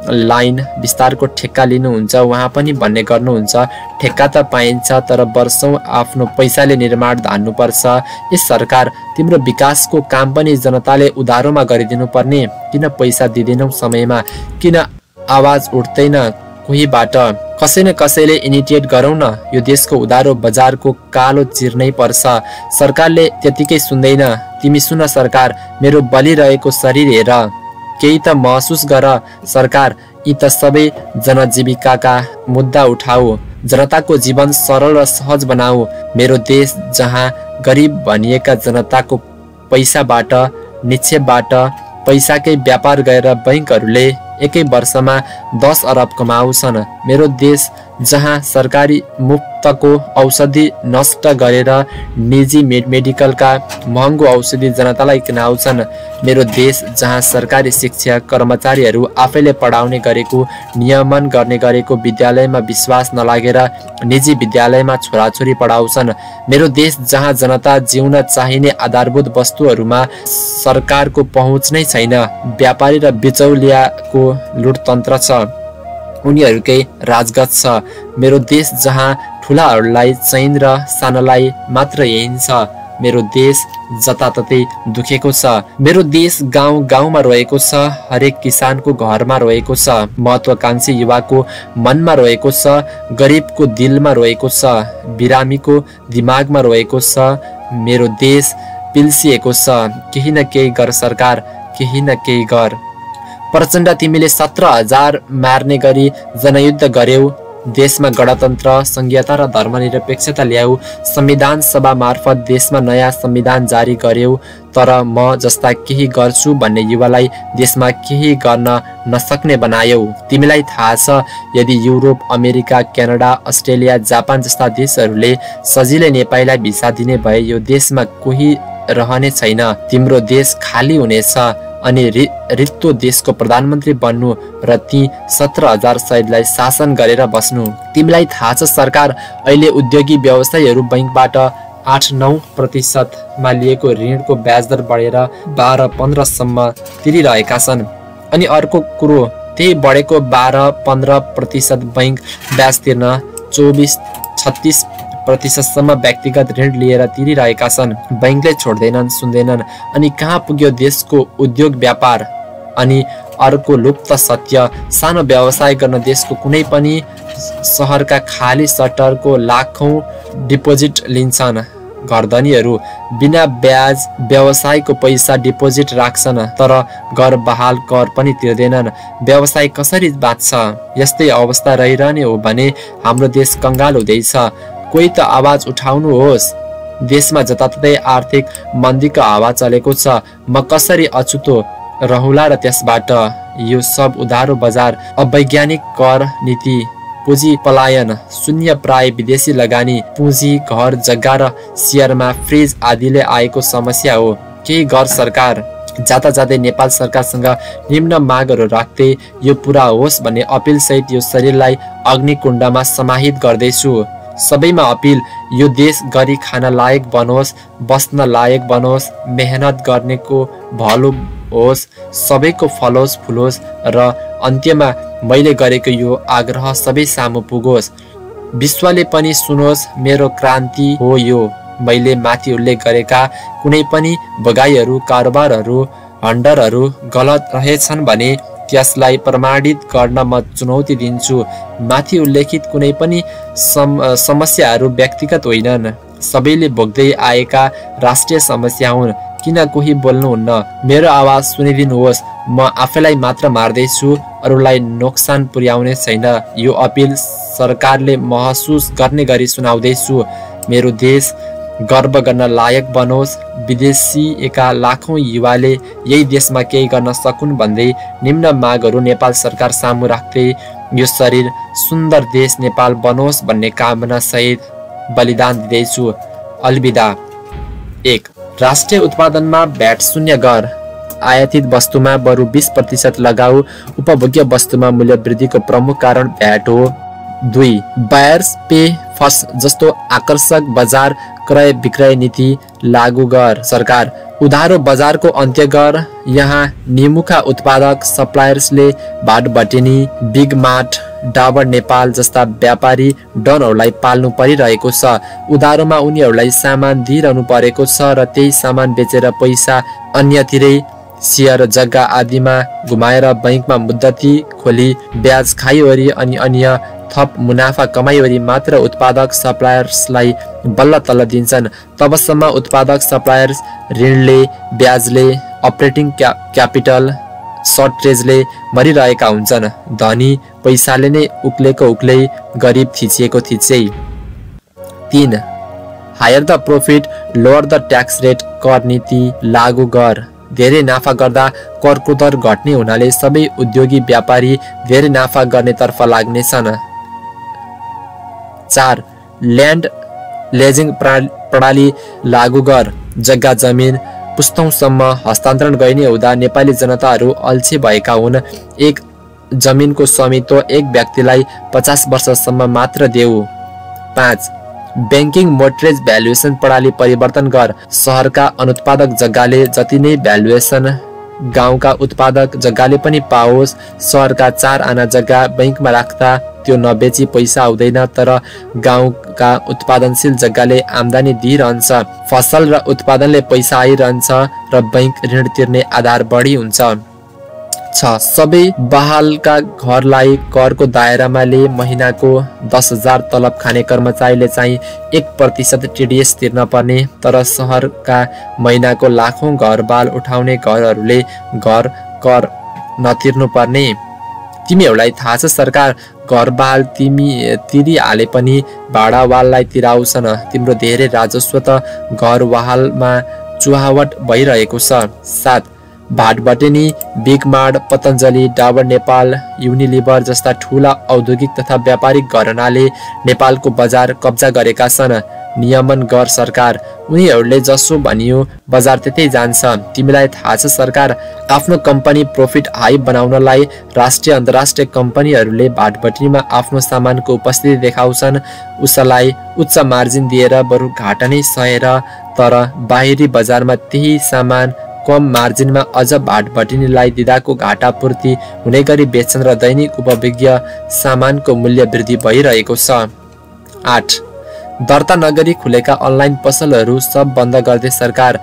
लाइन विस्तारको ठेक्का लिनुहुन्छ। उहाँ पनि भन्ने गर्नुहुन्छ, ठेक्का त पाइन्छ तर वर्षौं आफ्नो पैसाले निर्माण धान्नुपर्छ। यस सरकार, तिम्रो विकासको काम पनि जनताले उधारोमा गरिदिनु पर्ने। किन पैसा दिँदैनौ समयमा? किन आवाज उठ्दैन कोहीबाट? कसै न कसैले इनिटिएट गरौँ न। यो देशको उधारो बजारको कालो चिर्नै पर्छ। सरकारले त्यतिकै सुन्दैन। तिमी सुन सरकार, मेरो बलिरहेको शरीर हेर, केही त महसुस गर। सरकार, यी त सबै जनजीविकाका मुद्दा उठाऊ। जनताको जीवन सरल र सहज बनाऊ। मेरो देश जहाँ गरिब भनिएका जनताको पैसाबाट, निक्षेपबाट पैसाकै व्यापार गरेर बैंकहरूले एकै वर्षमा 10 अरब कमाउँछन्। मेरो देश जहाँ सरकारी मुफ्तको औषधि नष्ट गरेर निजी मेडिकलका महँगो औषधि जनतालाई किनाउँछन्। मेरो देश जहाँ सरकारी शिक्षक कर्मचारीहरू आफैले पढाउने गरेको, नियमन गर्ने गरेको विद्यालयमा विश्वास नलागेर निजी विद्यालयमा छोराछोरी पढाउँछन्। मेरो देश जहाँ जनता जिउन चाहिने आधारभूत वस्तुहरूमा सरकारको पहुँच नै छैन। व्यापारी र बिचौलियाको लुटतन्त्र छ, उनीहरूकै राजगत छ। मेरो देश जहाँ ठुलाहरूलाई चैन र सानालाई मात्र हेइन्छ। मेरो देश जताततै दुखेको छ। मेरो देश गाउँ गाउँमा रहेको छ, हरेक किसानको घरमा रहेको छ, महत्वाकांक्षी युवाको मनमा रहेको छ, गरिबको दिलमा रहेको छ, बिरामीको दिमागमा रहेको छ। मेरो देश पिल्सिएको छ। केही न केही गर सरकार, केही न केही गर। प्रचण्ड, तिमीले 17,000 मार्ने गरी जनयुद्ध गर्यौ। देशमा गणतन्त्र, संघीयता र धर्मनिरपेक्षता ल्याऊ। संविधान सभा मार्फत देशमा नयाँ संविधान जारी गर्यौ। तर म जस्ता केही गर्छु भन्ने युवालाई देशमा केही गर्न नसक्ने बनायौ। तिमीलाई थाहा छ, यदि Europe, America, Canada, Australia, Japan जस्ता देशहरूले सजिलै नेपालीलाई भिसा दिने भए यो देशमा कोही रहने छैन। तिम्रो देश खाली हुनेछ अनि रित्तो देशको प्रधानमन्त्री बन्नु र ती 17,000 शहीदलाई शासन गरेर बस्नु। तिमीलाई थाहा छ सरकार, अहिले उद्योगी व्यवसायीहरू बैंकबाट 8-9% मा लिएको ऋणको ब्याज दर बढेर 12-15 सम्म तिरिरहेका छन्। अनि अर्को कुरो, त्यही बढेको 12-15% बैंक ब्याज तिर्न 24-36% सम्म व्यक्तिगत ऋण लिएर तिरिरहेका छन्। बैंकले छोड्दैनन्, सुन्दैनन्। अनि कहाँ पुग्यो देशको उद्योग व्यापार? अनि अर्को लुप्त सत्य, सानो व्यवसाय गर्न देशको कुनै पनि सहरका खाली सटरको लाखौं डिपोजिट लिन्छन्। घरधनीहरू बिना ब्याज व्यवसायको पैसा डिपोजिट राख्छन्, तर घर बहाल कर पनि तिर्दैनन्। व्यवसाय कसरी बाँच्छ? यस्तै अवस्था रहिरहने हो भने हाम्रो देश कंगाल हुँदैछ। कोही त आवाज उठाउनुहोस्। देशमा जताततै आर्थिक मन्दीको हावा चलेको छ। म कसरी अछुतो रहुला र त्यसबाट? यो सब उधारो बजार, अवैज्ञानिक कर नीति, पुँजी पलायन, शून्य प्राय विदेशी लगानी, पुँजी, घर जग्गा र शेयरमा फ्रिज आदिले आएको समस्या हो। केही गर सरकार। जाता जाँदै नेपाल सरकारसँग निम्न मागहरू राख्दै यो पुरा होस् भन्ने अपिल सहित यो शरीरलाई अग्निकुण्डमा समाहित गर्दैछु। सबैमा अपिल, यो देश गरी खान लायक बनोस्, बस्न लायक बनोस्, मेहनत गर्नेको भलो होस्, सबैको फलोस् फुलोस् र अन्त्यमा मैले गरेको यो आग्रह सबै सामु पुगोस्। विश्वले पनि सुनोस्, मेरो क्रान्ति हो यो। मैले माथि उल्लेख गरेका कुनै पनि बगाईहरू, कारोबारहरू, हन्डरहरू गलत रहेछन् भने त्यसलाई प्रमाणित गर्न म चुनौती दिन्छु। माथि उल्लेखित कुनै पनि समस्याहरू व्यक्तिगत होइनन्, सबैले भोग्दै आएका राष्ट्रिय समस्या हुन्। किन कोही बोल्नुहुन्न? मेरो आवाज सुनिदिनुहोस्। म आफैलाई मात्र मार्दैछु, अरूलाई नोक्सान पुर्याउने छैन। यो अपिल सरकारले महसुस गर्ने गरी सुनाउँदैछु। मेरो देश गर्व गर्न लायक बनोस्, विदेशिएका लाखौं युवाले यही देशमा केही गर्न सकुन् भन्दै निम्न मागहरू नेपाल सरकार सामु राख्दै यो शरीर सुन्दर देश नेपाल बनोस् भन्ने कामना सहित बलिदान दिँदैछु। अलविदा। 1. राष्ट्रिय उत्पादनमा भ्याट शून्य गर, आयातित वस्तुमा बरु 20% लगाऊ। उपभोग्य वस्तुमा मूल्य वृद्धिको प्रमुख कारण भ्याट हो। 2. बायर्स पे फर्स्ट जस्तो आकर्षक बजार क्रय विक्रय नीति लागू गर। सरकार उधारो बजारको अन्त्य गर। यहाँ निमुखा उत्पादक सप्लायर्सले भाटभटेनी, बिग मार्ट, डाबर नेपाल जस्ता व्यापारी डनहरूलाई पाल्नु परिरहेको छ। उधारोमा उनीहरूलाई सामान दिइरहनु परेको छ र त्यही सामान बेचेर पैसा अन्यतिरै सेयर जग्गा आदिमा घुमाएर बैंकमा मुद्दती खोली ब्याज खाइवरी अनि अन्य थप मुनाफा कमाइवरी मात्र उत्पादक सप्लायर्सलाई बल्ल तल्ल दिन्छन्। तबसम्म उत्पादक सप्लायर्स ऋणले, ब्याजले, अपरेटिङ क्यापिटल सर्टेजले मरिरहेका हुन्छन्। धनी पैसाले नै उक्लेको उक्लै, गरिब थिचिएको थिचै। 3. Higher the profit, lower the tax rate कर नीति लागू गर। धेरै नाफा गर्दा करको दर घट्ने हुनाले सबै उद्योगी व्यापारी धेरै नाफा गर्नेतर्फ लाग्नेछन्। 4. ल्यान्ड लेजिङ प्रणाली लागू गर। जग्गा जमिन पुस्तौंसम्म हस्तान्तरण गरिने हुँदा नेपाली जनताहरू अल्छे भएका हुन्। एक जमिनको स्वामित्व एक व्यक्तिलाई 50 वर्षसम्म मात्र देऊ। 5. बैंकिङ मोर्टगेज भ्यालुएसन प्रणाली परिवर्तन गर। शहरका अनुत्पादक जग्गाले जति नै भ्यालुएसन गाउँका उत्पादक जग्गाले पनि पाओस्। शहरका 4 आना जग्गा बैंकमा राख्दा त्यो नबेची पैसा आउँदैन, तर गाउँका उत्पादनशील जग्गाले आम्दानी दिइरहन्छ। फसल र उत्पादनले पैसा आइरहन्छ र बैंक ऋण तिर्ने आधार बढी हुन्छ। 6. सबै बहालका घरलाई करको दायरामा लिए महिनाको 10,000 तलब खाने कर्मचारीले चाहिँ 1% टिडिएस तिर्न पर्ने, तर शहरका महिनाको लाखौं घरबाल उठाउने घरहरूले घर कर नतिर्नु पर्ने। तिमीहरूलाई थाहा छ सरकार घरबाल तिमी तिरिहाले पनि भाडावाललाई तिराउँछन्। तिम्रो धेरै राजस्व त घरवालमा चुहावट भइरहेको छ। 7. Bhatbhateni, big mart, Patanjali, Dabur Nepal, Unilever जस्ता ठूला औद्योगिक तथा व्यापारिक घरानाले नेपालको बजार कब्जा गरेका छन्। नियमन गर सरकार। उनीहरूले जसो भनियो बजार त्यतै जान्छ। तिमीलाई थाहा छ सरकार आफ्नो कम्पनी प्रॉफिट हाई बनाउनलाई राष्ट्रिय अन्तर्राष्ट्रिय कम्पनीहरूले भाटभटेनीमा आफ्नो सामानको उपस्थिति देखाउँछन्। उसलाई उच्च मार्जिन दिएर बरु घाटा नै सहेर, तर बाहिरी बजारमा त्यही सामान कम मार्जिनमा अझ भाटभटेनीलाई दिँदाको घाटा पूर्ति हुने गरी बेच्छन् र दैनिक उपभोग्य सामानको मूल्य वृद्धि भइरहेको छ। 8. दर्ता नगरी खुलेका अनलाइन पसलहरू सब बन्द गर्दै सरकार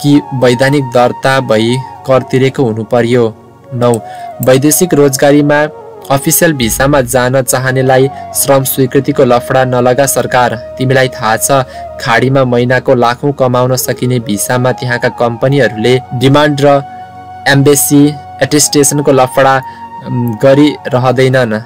कि वैधानिक दर्ता भई कर तिरेको हुनु पर्यो। 9. वैदेशिक रोजगारीमा अफिसियल भिसामा जान चाहनेलाई श्रम स्वीकृतिको लफडा नलगा सरकार। तिमीलाई थाहा छ खाडीमा महिनाको लाखौं कमाउन सकिने भिसामा त्यहाँका कम्पनीहरूले डिमान्ड र एम्बेसी एटेस्टेसनको लफडा गरिरहँदैनन्,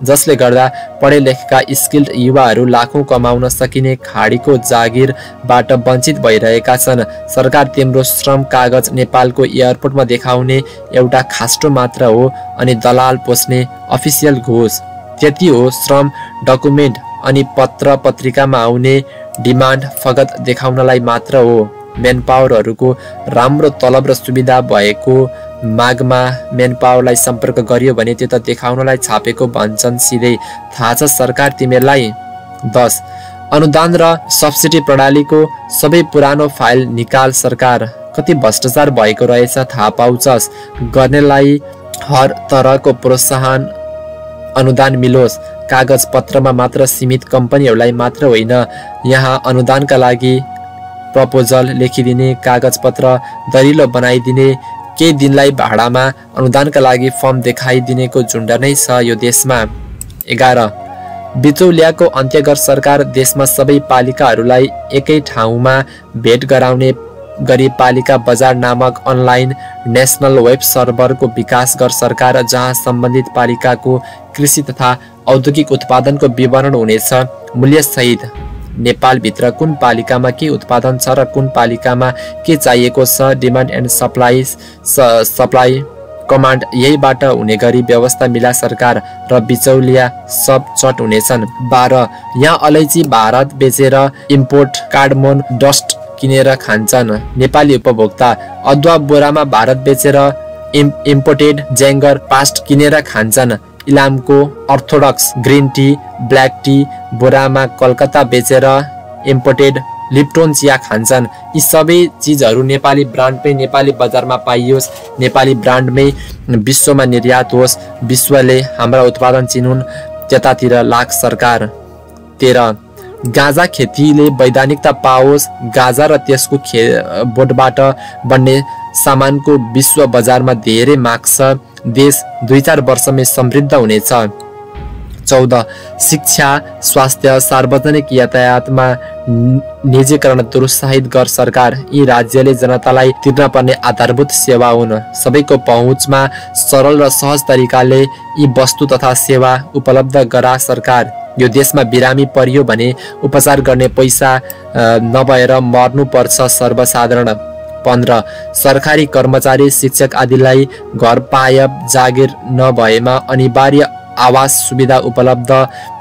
जसले गर्दा पढे लेखेका स्किल्ड युवाहरू लाखौं कमाउन सकिने खाडीको जागिरबाट वञ्चित भइरहेका छन्। सरकार तिम्रो श्रम कागज नेपालको एयरपोर्टमा देखाउने एउटा खास्टो मात्र हो अनि दलाल पोस्ने अफिसियल घोष त्यति हो। श्रम डकुमेन्ट अनि पत्र पत्रिकामा आउने डिमान्ड फगत देखाउनलाई मात्र हो। म्यानपावरहरूको राम्रो तलब र सुविधा भएको मागमा म्यानपावरलाई सम्पर्क गरियो भने त्यो त देखाउनलाई छापेको भन्छन् सिधै। थाहा छ सरकार तिमीलाई। 10. अनुदान र सब्सिडी प्रणालीको सबै पुरानो फाइल निकाल सरकार। कति भ्रष्टाचार भएको रहेछ थाहा पाउँछस्। गर्नेलाई हर तरहको प्रोत्साहन अनुदान मिलोस्। कागज पत्रमा मात्र सीमित कम्पनीहरूलाई मात्र होइन, यहाँ अनुदानका लागि प्रपोजल लेखिदिने, कागज पत्र दरिलो बनाइदिने, केही दिनलाई भाडामा अनुदानका लागि फर्म देखाइदिनेको झुन्ड नै छ यो देशमा। 11. बिचौलियाको अन्त्य गर सरकार। देशमा सबै पालिकाहरूलाई एकै ठाउँमा भेट गराउने गरी पालिका बजार नामक अनलाइन नेसनल वेब सर्भरको विकास गर सरकार, जहाँ सम्बन्धित पालिकाको कृषि तथा औद्योगिक उत्पादनको विवरण हुनेछ मूल्य सहित। नेपालभित्र कुन पालिकामा के उत्पादन छ र कुन पालिकामा के चाहिएको छ, डिमान्ड एन्ड सप्लाई कमान्ड यहीबाट हुने गरी व्यवस्था मिला सरकार र बिचौलिया सब चट हुनेछन्। 12 यहाँ अलैँची भारत बेचेर इम्पोर्ट कार्डमोन डस्ट किनेर खान्छन् नेपाली उपभोक्ता। अदुवा बोरामा भारत बेचेर इम्पोर्टेड ज्याङ्गर पास्ट किनेर खान्छन्। इलामको orthodox green tea black tea बोरामा कलकत्ता बेचेर इम्पोर्टेड लिप्टोन चिया खान्छन्। यी सबै चिजहरू नेपाली ब्रान्डमै नेपाली बजारमा पाइयोस्, नेपाली ब्रान्डमै विश्वमा निर्यात होस्, विश्वले हाम्रा उत्पादन चिनुन्, त्यतातिर लाग सरकार। 13 गाँजा खेतीले वैधानिकता पाओस्, गाँजा र त्यसको बोटबाट बन्ने सामानको विश्व बजारमा धेरै माग छ, देश 2-4 वर्षमै समृद्ध हुनेछ। 14 शिक्षा स्वास्थ्य सार्वजनिक यातायातमा निजीकरण प्रोत्साहित गर सरकार। यी राज्यले जनतालाई तिर्न पर्ने आधारभूत सेवा हुन्, सबैको पहुँचमा सरल र सहज तरिकाले यी वस्तु तथा सेवा उपलब्ध गरा सरकार। यो देशमा बिरामी परियो भने उपचार गर्ने पैसा नभएर मर्नु पर्छ सर्वसाधारण। 15 सरकारी कर्मचारी शिक्षक आदिलाई घर पायब जागिर नभएमा अनिवार्य आवास सुविधा उपलब्ध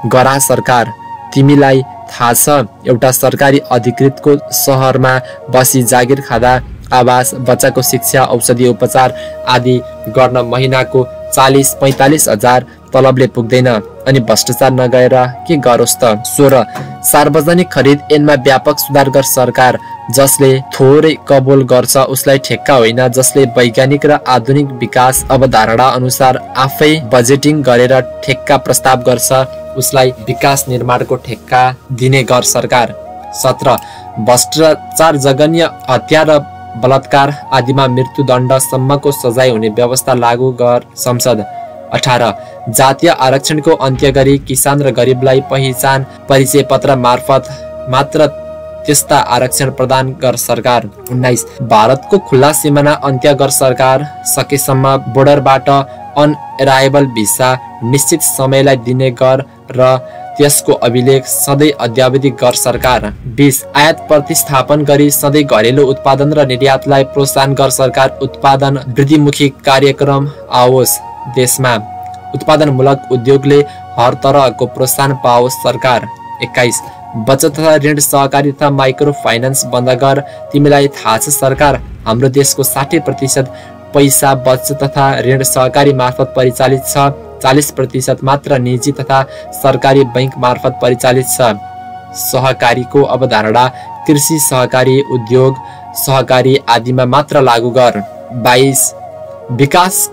गरा सरकार। तिमीलाई थाहा छ एउटा सरकारी अधिकृतको सहरमा बसी जागिर खाँदा आवास बच्चाको शिक्षा औषधि उपचार आदि गर्न महिनाको 40-45 हजार तलबले पुग्दैन, अनि भ्रष्टाचार नगएर के गरोस् त। 16 सार्वजनिक खरिद ऐनमा व्यापक सुधार गर सरकार। जसले थोरै कबोल गर्छ उसलाई ठेक्का होइन, जसले वैज्ञानिक र आधुनिक विकास अवधारणा अनुसार आफै बजेटिङ गरेर ठेक्का प्रस्ताव गर्छ उसलाई विकास निर्माणको ठेक्का दिने गर सरकार। 17 भ्रष्टाचार जघन्य हत्या र बलात्कार आदिमा मृत्युदण्डसम्मको सजाय हुने व्यवस्था लागू गर संसद। 18 जातीय आरक्षणको अन्त्य गरी किसान र गरिबलाई पहिचान परिचय पत्र मार्फत मात्र त्यस्ता आरक्षण प्रदान गर सरकार। 19 भारतको खुल्ला सीमाना अन्त्य गर सरकार। सकेसम्म बोर्डरबाट अनअराइभल भिसा निश्चित समयलाई दिने गर र त्यसको अभिलेख सधैँ अद्यावधिक गर सरकार। 20 आयात प्रतिस्थापन गरी सधैँ घरेलु उत्पादन र निर्यातलाई प्रोत्साहन गर सरकार। उत्पादन वृद्धिमुखी कार्यक्रम आओस् देशमा, उत्पादनमूलक उद्योगले हर तरहको प्रोत्साहन पाओस् सरकार। 21 बचत तथा ऋण सहकारी तथा माइक्रो फाइनान्स बन्द गर। तिमीलाई थाहा छ सरकार हाम्रो देशको 60% पैसा बचत तथा ऋण सहकारी मार्फत परिचालित छ, 40% मात्र निजी तथा सरकारी बैंक मार्फत परिचालित छ। सहकारीको अवधारणा कृषि सहकारी उद्योग सहकारी आदिमा मात्र लागू गर। 22 विकास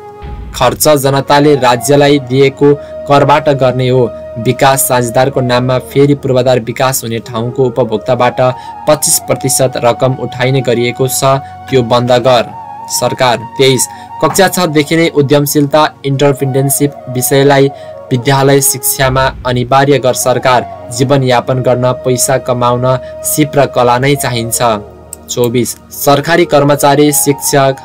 खर्च जनताले राज्यलाई दिएको करबाट गर्ने हो। विकास साझेदारको नाममा फेरि पूर्वाधार विकास हुने ठाउँको उपभोक्ताबाट 25% रकम उठाइने गरिएको छ, त्यो बन्द गर सरकार। 23 कक्षा 6 देखि नै उद्यमशीलता इन्टरप्रेन्योरशिप विषयलाई विद्यालय शिक्षामा अनिवार्य गर सरकार। जीवनयापन गर्न पैसा कमाउन सिप र कला नै चाहिन्छ। 24 सरकारी कर्मचारी शिक्षक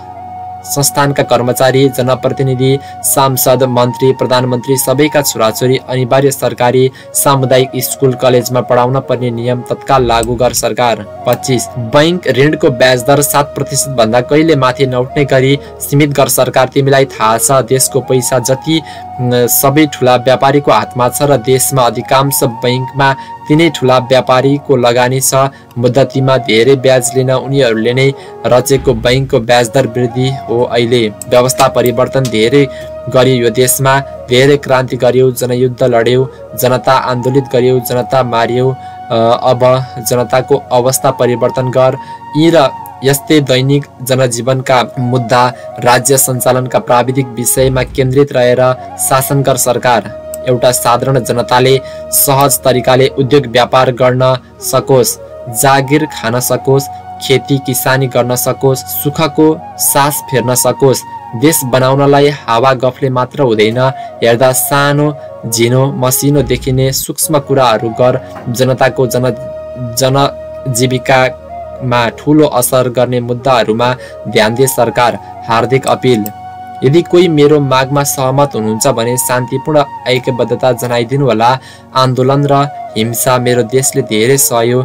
संस्थानका कर्मचारी जनप्रतिनिधि सांसद मन्त्री प्रधानमन्त्री सबैका छोराछोरी अनिवार्य सरकारी सामुदायिक स्कुल कलेजमा पढाउन पर्ने नियम तत्काल लागू गर सरकार। 25 बैंक ऋणको ब्याज दर 7% भन्दा कहिले माथि नउठ्ने गरी सीमित गर सरकार। तिमीलाई थाहा छ देशको पैसा जति सबै ठुला व्यापारीको हातमा छ र देशमा अधिकांश बैंकमा तिनै ठुला व्यापारीको लगानी छ। मुद्दतीमा धेरै ब्याज लिन उनीहरूले नै रचेको बैंकको ब्याज दर वृद्धि हो। अहिले व्यवस्था परिवर्तन धेरै गरियो, यो देशमा धेरै क्रान्ति गरियो, जनयुद्ध लड्यो, जनता आन्दोलित गरियो, जनता मारियो। अब जनताको अवस्था परिवर्तन गर। यी र यस्तै दैनिक जनजीवनका मुद्दा राज्य सञ्चालनका प्राविधिक विषयमा केन्द्रित रहेर शासन गर सरकार। एउटा साधारण जनताले सहज तरिकाले उद्योग व्यापार गर्न सकोस्, जागिर खान सकोस्, खेती किसानी गर्न सकोस्, सुखको सास फेर्न सकोस्। देश बनाउनलाई हावा गफले मात्र हुँदैन, हेर्दा सानो झिनो मसिनो देखिने सूक्ष्म कुराहरू गर। जनताको जनजीविकामा ठुलो असर गर्ने मुद्दाहरूमा ध्यान दे सरकार। हार्दिक अपिल। यदि कोही मेरो मागमा सहमत हुनुहुन्छ भने शान्तिपूर्ण ऐक्यबद्धता जनाइदिनुहोला। आन्दोलन र हिंसा मेरो देशले धेरै सहयो,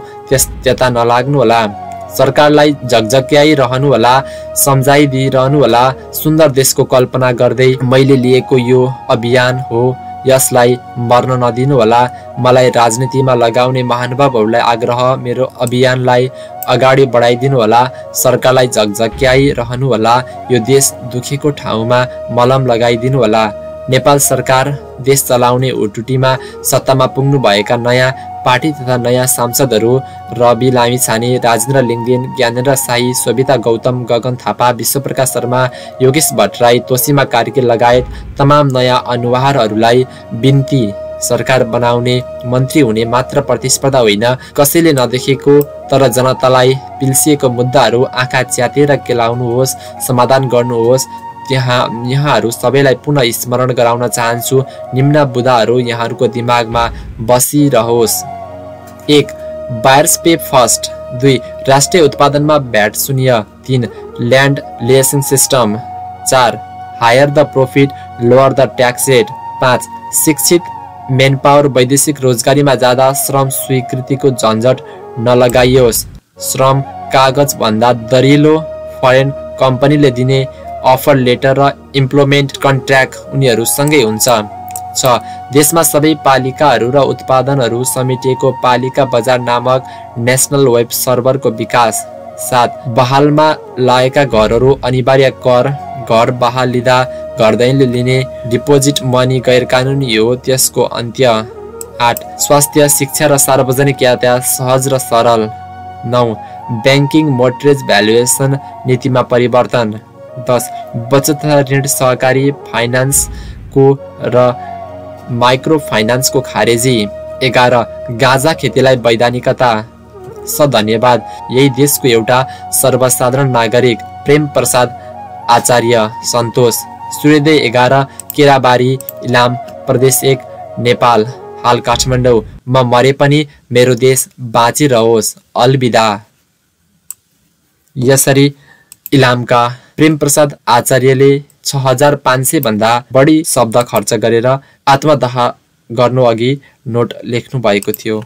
त्यता नलाग्नुहोला। सरकारलाई झकझक्याइरहनुहोला, सम्झाइदिइरहनुहोला। सुन्दर देशको कल्पना गर्दै मैले लिएको यो अभियान हो, यसलाई मर्न नदिनुहोला। मलाई राजनीतिमा लगाउने महानुभावहरूलाई आग्रह, मेरो अभियानलाई अगाडि बढाइदिनुहोला। सरकारलाई झकझक्याइरहनुहोला, यो देश दुखेको ठाउँमा मलम लगाइदिनुहोला। नेपाल सरकार देश चलाउने हुटुटीमा सत्तामा पुग्नुभएका नयाँ पार्टी तथा नयाँ सांसदहरू रवि लामिछाने, राजेन्द्र लिङ्गदेन, ज्ञानेन्द्र शाही, शोभिता गौतम, गगन थापा, विश्वप्रकाश शर्मा, योगेश भट्टराई, तोसीमा कार्की लगायत तमाम नयाँ अनुहारहरूलाई बिन्ती, सरकार बनाउने, मन्त्री हुने मात्र प्रतिस्पर्धा होइन, कसैले नदेखेको तर जनतालाई पिल्सिएको मुद्दाहरू आँखा च्यातेर केलाउनुहोस्, समाधान गर्नुहोस्। यहाँहरू सबैलाई पुनः स्मरण गराउन चाहन्छु। निम्न बुदाहरू यहाँहरूको दिमागमा बसिरहोस्। 1. Buyers pay first. 2. राष्ट्रिय उत्पादनमा भ्याट शून्य। 3. Land leasing system. 4. Higher the profit, lower the tax rate. 5. शिक्षित मेनपावर वैदेशिक रोजगारीमा जाँदा श्रम स्वीकृतिको झन्झट नलगाइयोस्। श्रम कागज भन्दा दरिलो फरेन कम्पनीले दिने अफर लेटर र इम्प्लोइमेन्ट कन्ट्र्याक्ट उनीहरूसँगै हुन्छ। 6. देशमा सबै पालिकाहरू र उत्पादनहरू समेटिएको पालिका बजार नामक नेसनल वेब सर्भरको विकास। 7. बहालमा लागेका घरहरू अनिवार्य कर, घर बहाल लिँदा घरदैनले लिने डिपोजिट मनी गैरकानुनी हो, त्यसको अन्त्य। 8. स्वास्थ्य, शिक्षा र सार्वजनिक यातायात सहज र सरल। 9. ब्याङ्किङ मोर्टगेज भ्यालुएसन नीतिमा परिवर्तन। 10. बचत तथा ऋण सहकारी फाइनान्सको र माइक्रो फाइनान्सको खारेजी। 11. गाँजा खेतीलाई वैधानिकता। धन्यवाद। यही देशको एउटा सर्वसाधारण नागरिक प्रेम प्रसाद आचार्य, सन्तोष। सूर्योदय 11, केराबारी, इलाम, प्रदेश 1, नेपाल। हाल काठमाडौँ। म मरे पनि मेरो देश बाँचिरहोस्। अलविदा। यसरी इलामका प्रेम प्रसाद आचार्यले 6500 भन्दा बढी शब्द खर्च गरेर आत्मदाह गर्नु अघि नोट लेख्नु भएको थियो।